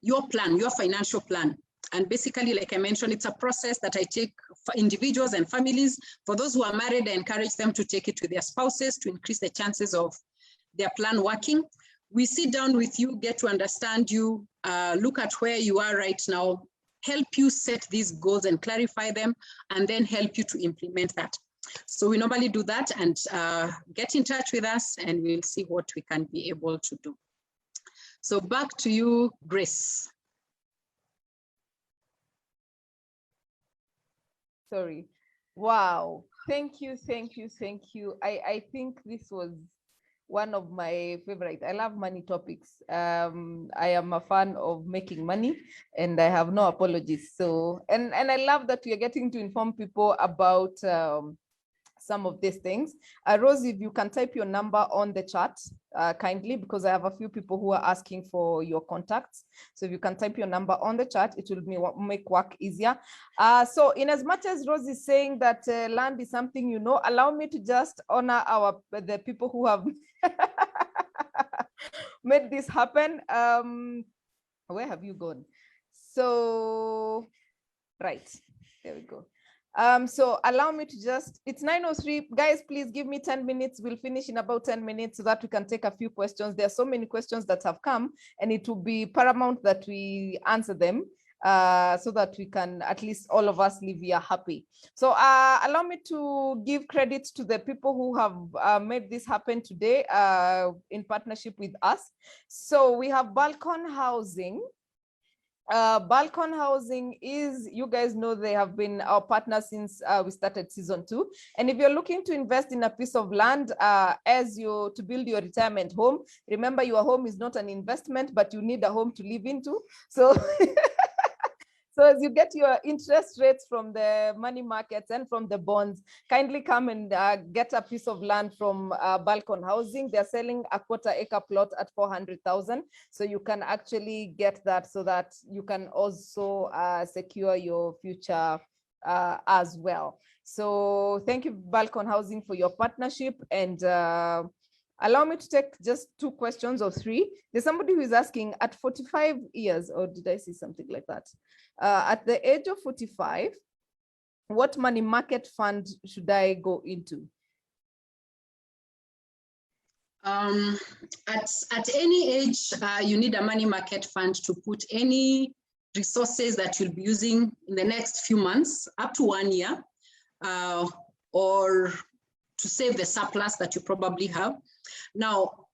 your plan, your financial plan. And basically, like I mentioned, it's a process that I take for individuals and families. For those who are married, I encourage them to take it with their spouses to increase the chances of their plan working. We sit down with you, get to understand you, look at where you are right now, help you set these goals and clarify them, and then help you to implement that. So we normally do that, and get in touch with us and we'll see what we can be able to do. So back to you, Grace. Sorry. Wow. Thank you, thank you, thank you. I think this was one of my favorite. I love money topics. I am a fan of making money and I have no apologies. So, and I love that we are getting to inform people about some of these things. Rosie, if you can type your number on the chat kindly, because I have a few people who are asking for your contacts. So if you can type your number on the chat, it will make work easier. So in as much as Rosie is saying that land is something, you know, allow me to just honor the people who have made this happen. Where have you gone? So, right, there we go. So allow me to just, it's 9:03. Guys, please give me 10 minutes. We'll finish in about 10 minutes so that we can take a few questions. There are so many questions that have come and it will be paramount that we answer them so that we can, at least all of us leave here happy. So allow me to give credit to the people who have made this happen today in partnership with us. So we have Balcon Housing. Balcon Housing is, you guys know, they have been our partner since we started season 2. And if you're looking to invest in a piece of land to build your retirement home, remember your home is not an investment, but you need a home to live into. So So as you get your interest rates from the money markets and from the bonds, kindly come and get a piece of land from Balcon Housing. They're selling a 1/4 acre plot at 400,000. So you can actually get that so that you can also secure your future as well. So thank you, Balcon Housing, for your partnership. And allow me to take just 2 questions or 3. There's somebody who is asking, at 45 years, or did I see something like that? At the age of 45, what money market fund should I go into? At any age, you need a money market fund to put any resources that you'll be using in the next few months, up to 1 year, or to save the surplus that you probably have. Now,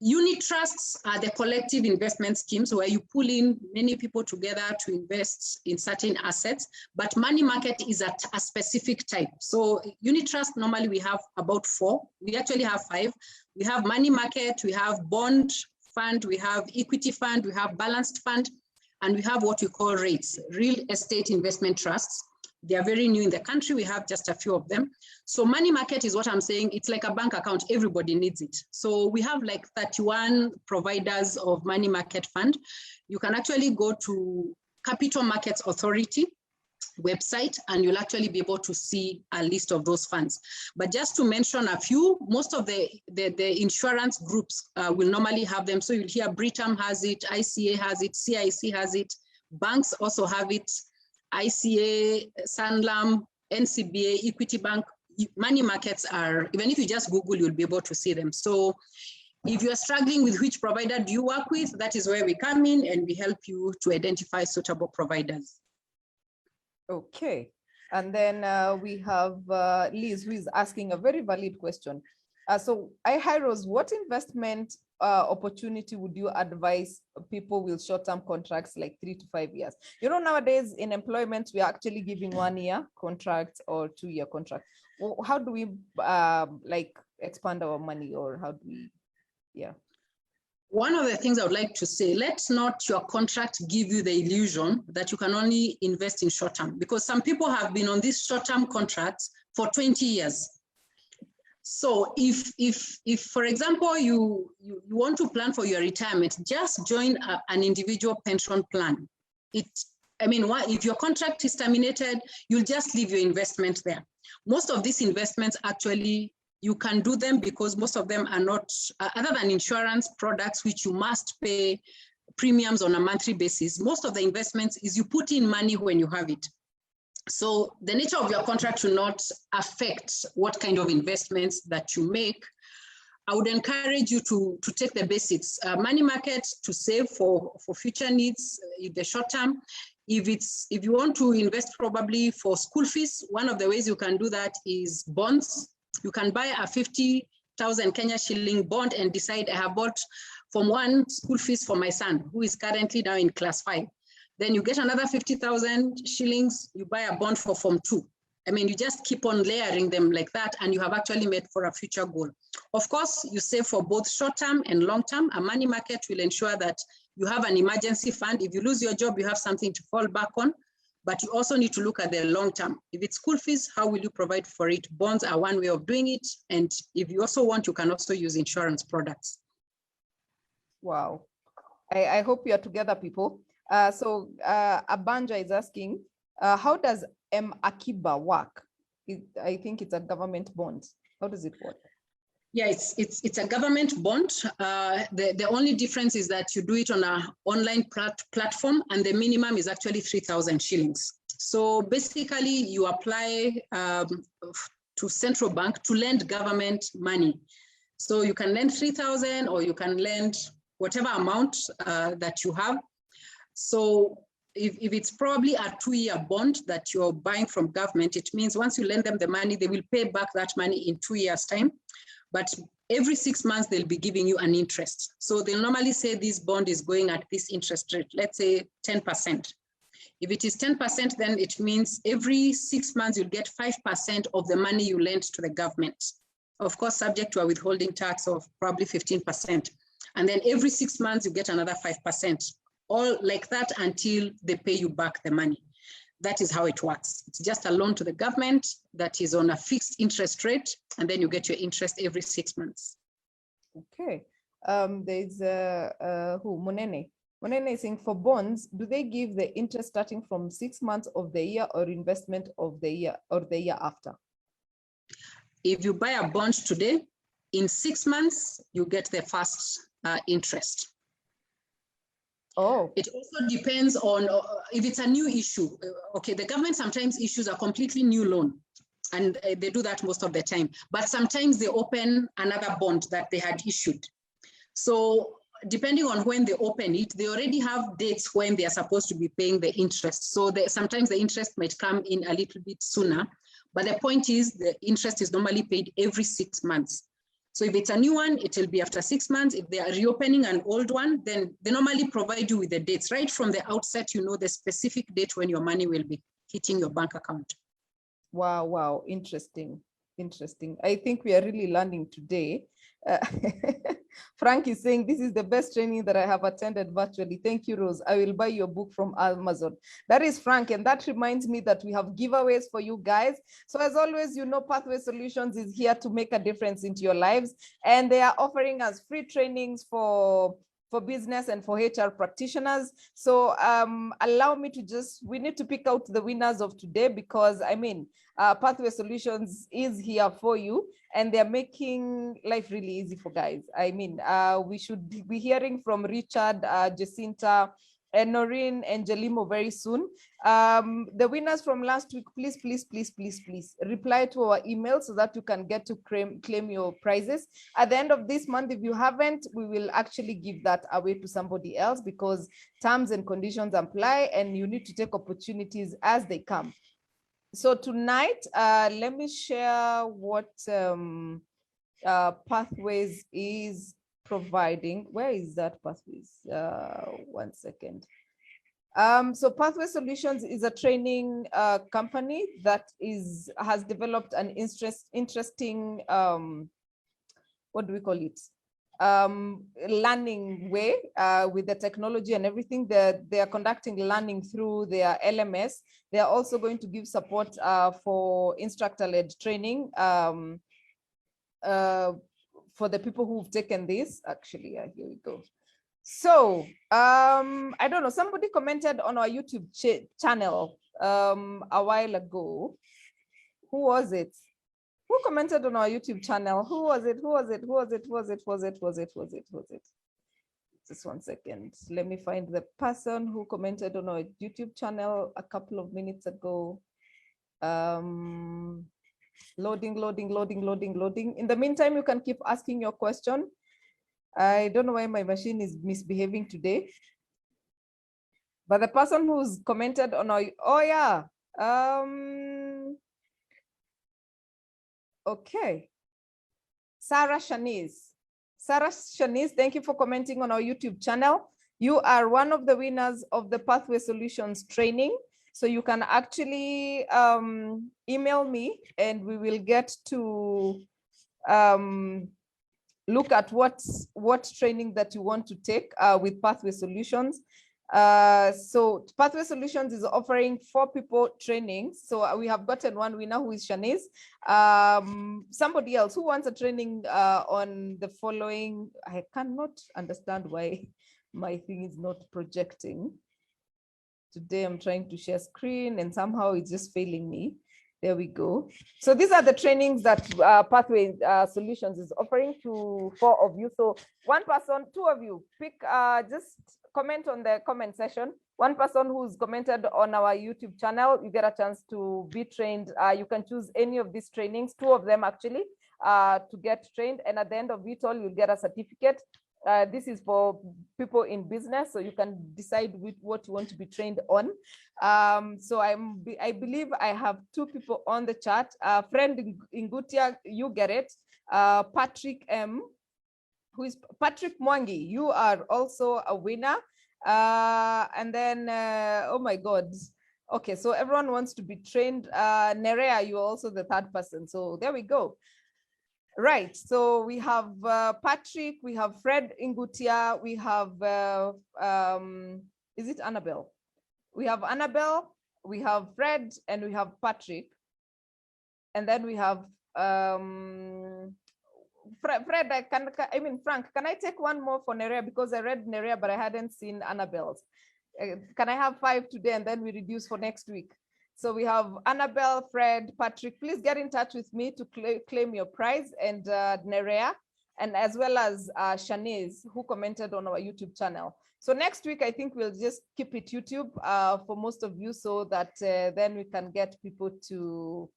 unit trusts are the collective investment schemes where you pull in many people together to invest in certain assets, but money market is at a specific type. So unit trust, normally we have about 4. We actually have 5. We have money market, we have bond fund, we have equity fund, we have balanced fund, and we have what we call REITs, real estate investment trusts. They are very new in the country. We have just a few of them. So money market is what I'm saying. It's like a bank account. Everybody needs it. So we have like 31 providers of money market fund. You can actually go to Capital Markets Authority website and you'll actually be able to see a list of those funds. But just to mention a few, most of the insurance groups will normally have them. So you'll hear Britam has it, ICA has it, CIC has it, banks also have it, ICA, Sanlam, NCBA, Equity Bank. Money markets are, even if you just Google, you'll be able to see them. So if you're struggling with which provider do you work with, that is where we come in and we help you to identify suitable providers. Okay. And then we have Liz, who is asking a very valid question. So Rose, what investment opportunity would you advise people with short-term contracts like 3 to 5 years? You know, nowadays in employment, we are actually giving 1-year contract or 2-year contract. How do we like expand our money, or how do we, yeah. One of the things I would like to say, let not your contract give you the illusion that you can only invest in short-term, because some people have been on these short-term contracts for 20 years. So if for example, you want to plan for your retirement, just join an individual pension plan. If your contract is terminated, you'll just leave your investment there. Most of these investments actually, you can do them because most of them are not, other than insurance products, which you must pay premiums on a monthly basis. Most of the investments is you put in money when you have it. So the nature of your contract will not affect what kind of investments that you make. I would encourage you to take the basics. Money market to save for future needs in the short term. If you want to invest probably for school fees, one of the ways you can do that is bonds. You can buy a 50,000 Kenya shilling bond and decide, I have bought Form 1 school fees for my son, who is currently now in class 5. Then you get another 50,000 shillings, you buy a bond for Form 2. You just keep on layering them like that, and you have actually made for a future goal. Of course, you save for both short-term and long-term. A money market will ensure that you have an emergency fund. If you lose your job, you have something to fall back on, but you also need to look at the long-term. If it's school fees, how will you provide for it? Bonds are one way of doing it. And if you also want, you can also use insurance products. Wow. I hope you are together, people. So Abanja is asking, how does Akiba work? I think it's a government bond. How does it work? Yeah, it's a government bond. The only difference is that you do it on an online platform, and the minimum is actually 3,000 shillings. So basically, you apply to central bank to lend government money. So you can lend 3,000, or you can lend whatever amount that you have. So if it's probably a 2-year bond that you're buying from government, it means once you lend them the money, they will pay back that money in 2 years' time. But every 6 months, they'll be giving you an interest. So they'll normally say this bond is going at this interest rate, let's say 10%. If it is 10%, then it means every 6 months, you'll get 5% of the money you lent to the government. Of course, subject to a withholding tax of probably 15%. And then every 6 months, you get another 5%. all like that until they pay you back the money. That is how it works. It's just a loan to the government that is on a fixed interest rate, and then you get your interest every 6 months. Okay. There's who? Monene. Monene is saying, for bonds, do they give the interest starting from 6 months of the year or investment of the year or the year after? If you buy a bond today, in 6 months, you get the first interest. Oh. It also depends on if it's a new issue. Okay, the government sometimes issues a completely new loan, and they do that most of the time. But sometimes they open another bond that they had issued. So depending on when they open it, they already have dates when they are supposed to be paying the interest. So sometimes the interest might come in a little bit sooner. But the point is the interest is normally paid every 6 months. So if it's a new one, it will be after 6 months. If they are reopening an old one, then they normally provide you with the dates. Right from the outset, you know the specific date when your money will be hitting your bank account. Wow, wow, interesting, interesting. I think we are really learning today. Frank is saying, this is the best training that I have attended virtually. Thank you, Rose. I will buy your book from Amazon. That is Frank, and that reminds me that we have giveaways for you guys. So as always, you know, Pathway Solutions is here to make a difference into your lives, and they are offering us free trainings for business and for HR practitioners. So allow me to we need to pick out the winners of today, because I mean, Pathway Solutions is here for you, and they're making life really easy for guys. I mean, we should be hearing from Richard, Jacinta, and Noreen and Jelimo very soon. The winners from last week, please, please, please, please, please reply to our email so that you can get to claim your prizes. At the end of this month, if you haven't, we will actually give that away to somebody else, because terms and conditions apply, and you need to take opportunities as they come. So tonight, let me share what Pathways is providing. Where is that Pathways? 1 second. So Pathway Solutions is a training company that has developed an interesting, what do we call it? Learning way with the technology and everything. They are conducting learning through their LMS. They are also going to give support for instructor-led training for the people who've taken this. Actually, here we go. So I don't know, somebody commented on our YouTube channel a while ago. Who was it? Who commented on our YouTube channel? Who was it? Who was it? Who was it? Who was it? Was it? Was it? Was it? Was it? Just 1 second. Let me find the person who commented on our YouTube channel a couple of minutes ago. Loading, loading, loading, loading, loading. In the meantime, you can keep asking your question. I don't know why my machine is misbehaving today. But the person who's commented on our, oh yeah. Okay. Sarah Shanice. Sarah Shanice, thank you for commenting on our YouTube channel. You are one of the winners of the Pathway Solutions training. So you can actually email me, and we will get to look at what training that you want to take with Pathway Solutions. So Pathway Solutions is offering 4 people training. So we have gotten one winner, who is Shanice. Somebody else who wants a training on the following. I cannot understand why my thing is not projecting. Today I'm trying to share screen and somehow it's just failing me. There we go. So these are the trainings that Pathway Solutions is offering to 4 of you. So 1 person, 2 of you, pick, just comment on the comment section. 1 person who's commented on our YouTube channel, you get a chance to be trained. You can choose any of these trainings, 2 of them actually, to get trained. And at the end of it all, you'll get a certificate. This is for people in business, so you can decide what you want to be trained on. So I believe I have 2 people on the chat. Friend Ngutia, you get it. Patrick M, who is Patrick Mwangi, you are also a winner. And then, oh my God. Okay, so everyone wants to be trained. Nerea, you're also the 3rd person. So there we go. Right, so we have Patrick, we have Fred Ngutia, we have Is it Annabelle? We have Annabelle, we have Fred, and we have Patrick. And then we have Fred, Frank, can I take one more for Nerea? Because I read Nerea, but I hadn't seen Annabelle's. Can I have 5 today and then we reduce for next week? So we have Annabelle, Fred, Patrick. Please get in touch with me to claim your prize, and Nerea, and as well as Shanice, who commented on our YouTube channel. So next week, I think we'll just keep it YouTube for most of you, so that then we can get people to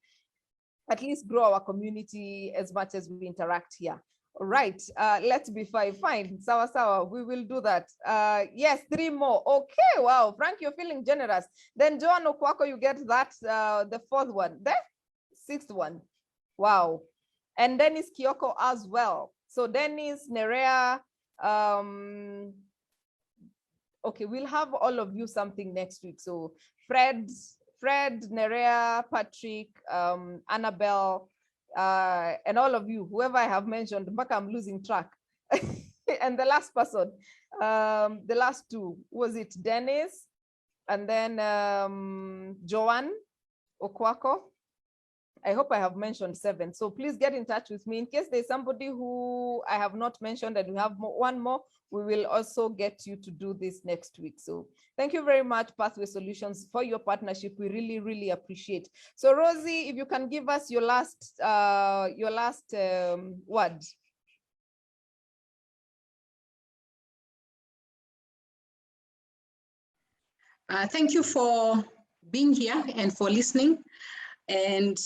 at least grow our community as much as we interact here. All right, let's be fine. Sawa, we will do that. Yes, 3 more. Okay, wow, Frank, you're feeling generous. Then Joan Okwako, you get that, the 4th one. The 6th one. Wow. And Dennis Kyoko as well. So Dennis, Nerea, okay, we'll have all of you something next week. So Fred, Nerea, Patrick, Annabelle, and all of you, whoever I have mentioned, but I'm losing track. And the last person, the last 2, was it Dennis? And then Joanne Okwako. I hope I have mentioned 7. So please get in touch with me. In case there's somebody who I have not mentioned and we have one more, we will also get you to do this next week. So thank you very much, Pathway Solutions, for your partnership. We really, really appreciate. So Rosie, if you can give us your last word. Thank you for being here and for listening. And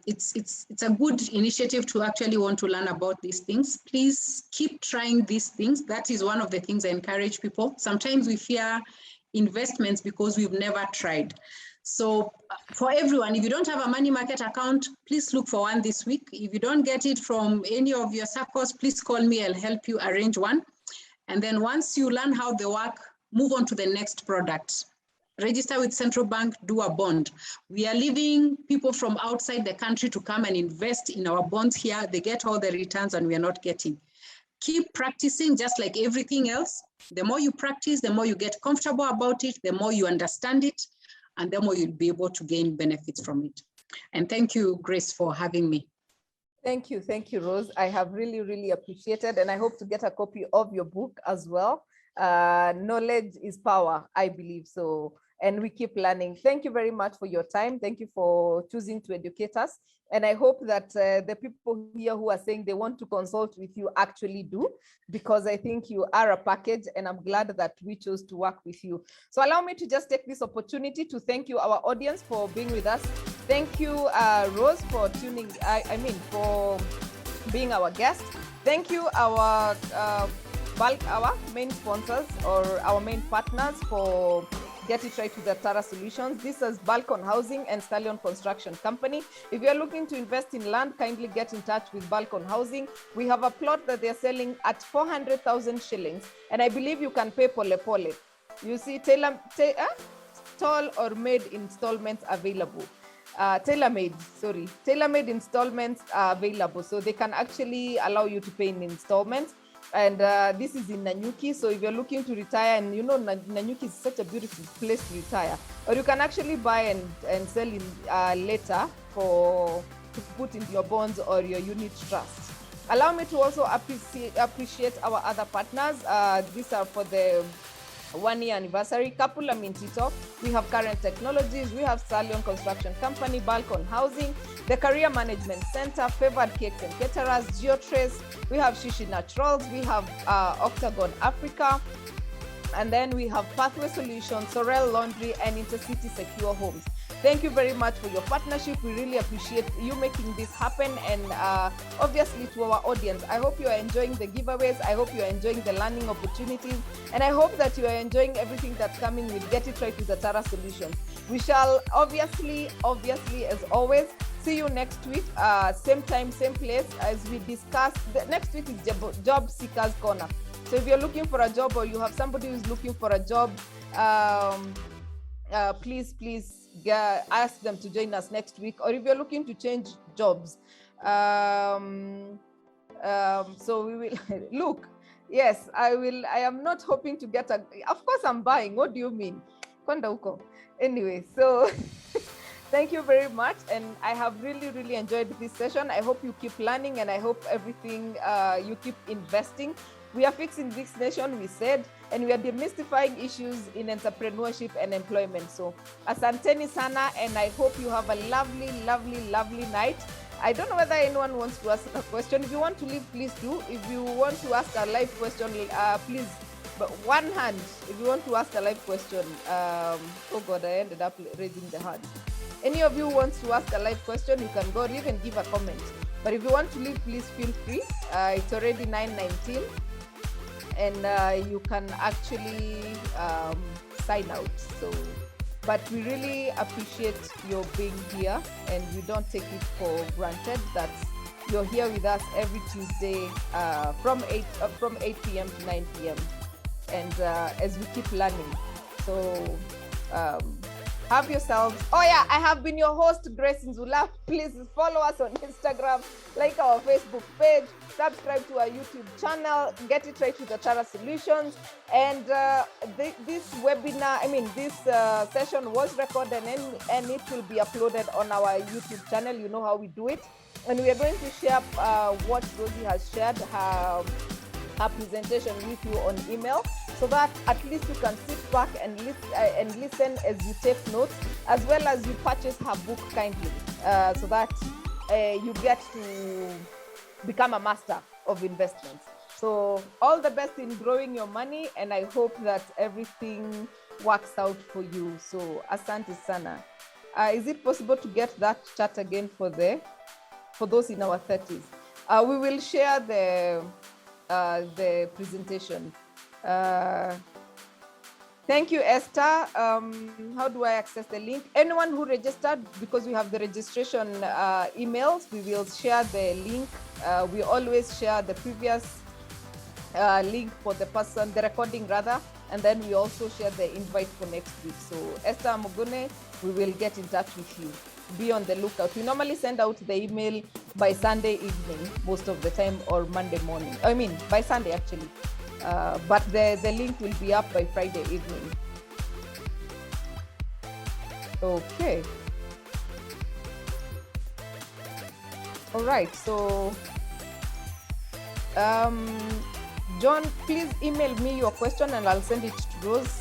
it's a good initiative to actually want to learn about these things. Please keep trying these things. That is one of the things I encourage people. Sometimes we fear investments because we've never tried. So for everyone, if you don't have a money market account, please look for one this week. If you don't get it from any of your circles, please call me. I'll help you arrange one. And then once you learn how they work, move on to the next product. Register with Central Bank, do a bond. We are leaving people from outside the country to come and invest in our bonds here. They get all the returns and we are not getting. Keep practicing, just like everything else. The more you practice, the more you get comfortable about it, the more you understand it, and the more you'll be able to gain benefits from it. And thank you, Grace, for having me. Thank you, Rose. I have really, really appreciated, and I hope to get a copy of your book as well. Knowledge is power, I believe so. And we keep learning. Thank you very much for your time. Thank you for choosing to educate us. And I hope that the people here who are saying they want to consult with you actually do, because I think you are a package, and I'm glad that we chose to work with you. So allow me to just take this opportunity to thank you, our audience, for being with us. Thank you, Rose, for tuning, for being our guest. Thank you, our main sponsors or our main partners for Get It Right with the Tara Solutions. This is Balcon Housing and Stallion Construction Company. If you're looking to invest in land, kindly get in touch with Balcon Housing. We have a plot that they're selling at 400,000 shillings, and I believe you can pay pole pole. You see, tall or made installments available. Tailor-made installments are available, so they can actually allow you to pay in installments. And this is in Nanyuki. So if you're looking to retire, and you know Nanyuki is such a beautiful place to retire, or you can actually buy and sell in later to put in your bonds or your unit trust. Allow me to also appreciate our other partners. These are for the 1-year anniversary. Kapula Mintito, we have Current Technologies, we have Stallion Construction Company, Balcon Housing, the Career Management Center, Favored Cakes and Caterers, Geotrace, we have Shishi Naturals, we have Octagon Africa, and then we have Pathway Solutions, Sorel Laundry, and Intercity Secure Homes. Thank you very much for your partnership. We really appreciate you making this happen. And obviously to our audience, I hope you are enjoying the giveaways. I hope you are enjoying the learning opportunities. And I hope that you are enjoying everything that's coming with Get It Right with the Tara Solutions. We shall obviously, as always, see you next week, same time, same place, as we discuss. Next week is Job Seekers Corner. So if you're looking for a job, or you have somebody who's looking for a job, please ask them to join us next week. Or if you're looking to change jobs, so we will look. Yes, I will. I am not hoping to get a, of course I'm buying. What do you mean? Kwenda huko. Anyway, so thank you very much. And I have really, really enjoyed this session. I hope you keep learning and I hope everything you keep investing. We are fixing this nation, we said, and we are demystifying issues in entrepreneurship and employment. So asanteni sana, and I hope you have a lovely, lovely, lovely night. I don't know whether anyone wants to ask a question. If you want to leave, please do. If you want to ask a live question, please, but one hand. If you want to ask a live question, oh God, I ended up raising the hand. Any of you wants to ask a live question, you can go leave and give a comment. But if you want to leave, please feel free. It's already 9:19, and you can actually sign out. So. But we really appreciate your being here, and we don't take it for granted that you're here with us every Tuesday from 8 p.m. to 9 p.m. And as we keep learning. So have yourselves. Oh yeah, I have been your host, Grace Nzula. Please follow us on Instagram, like our Facebook page, subscribe to our YouTube channel, Get It Right with Wakiara Solutions. And this webinar, this session was recorded and it will be uploaded on our YouTube channel. You know how we do it. And we are going to share what Rosie has shared, her presentation with you on email, so that at least you can sit back and listen as you take notes, as well as you purchase her book kindly, so that you get to become a master of investments. So all the best in growing your money, and I hope that everything works out for you. So asante sana. Is it possible to get that chat again for those in our 30s? We will share the presentation. Thank you, Esther. How do I access the link? Anyone who registered, because we have the registration emails, we will share the link. We always share the previous link for the recording rather, and then we also share the invite for next week. So Esther Mugune, we will get in touch with you. Be on the lookout. We normally send out the email by Sunday evening most of the time, or Monday morning. By Sunday actually. But the link will be up by Friday evening. Okay. All right. So, John, please email me your question and I'll send it to Rose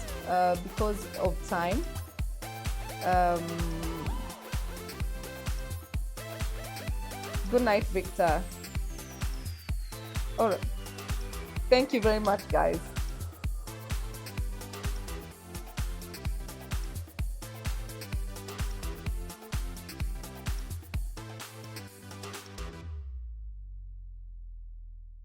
because of time. Good night, Victor. All right. Thank you very much, guys.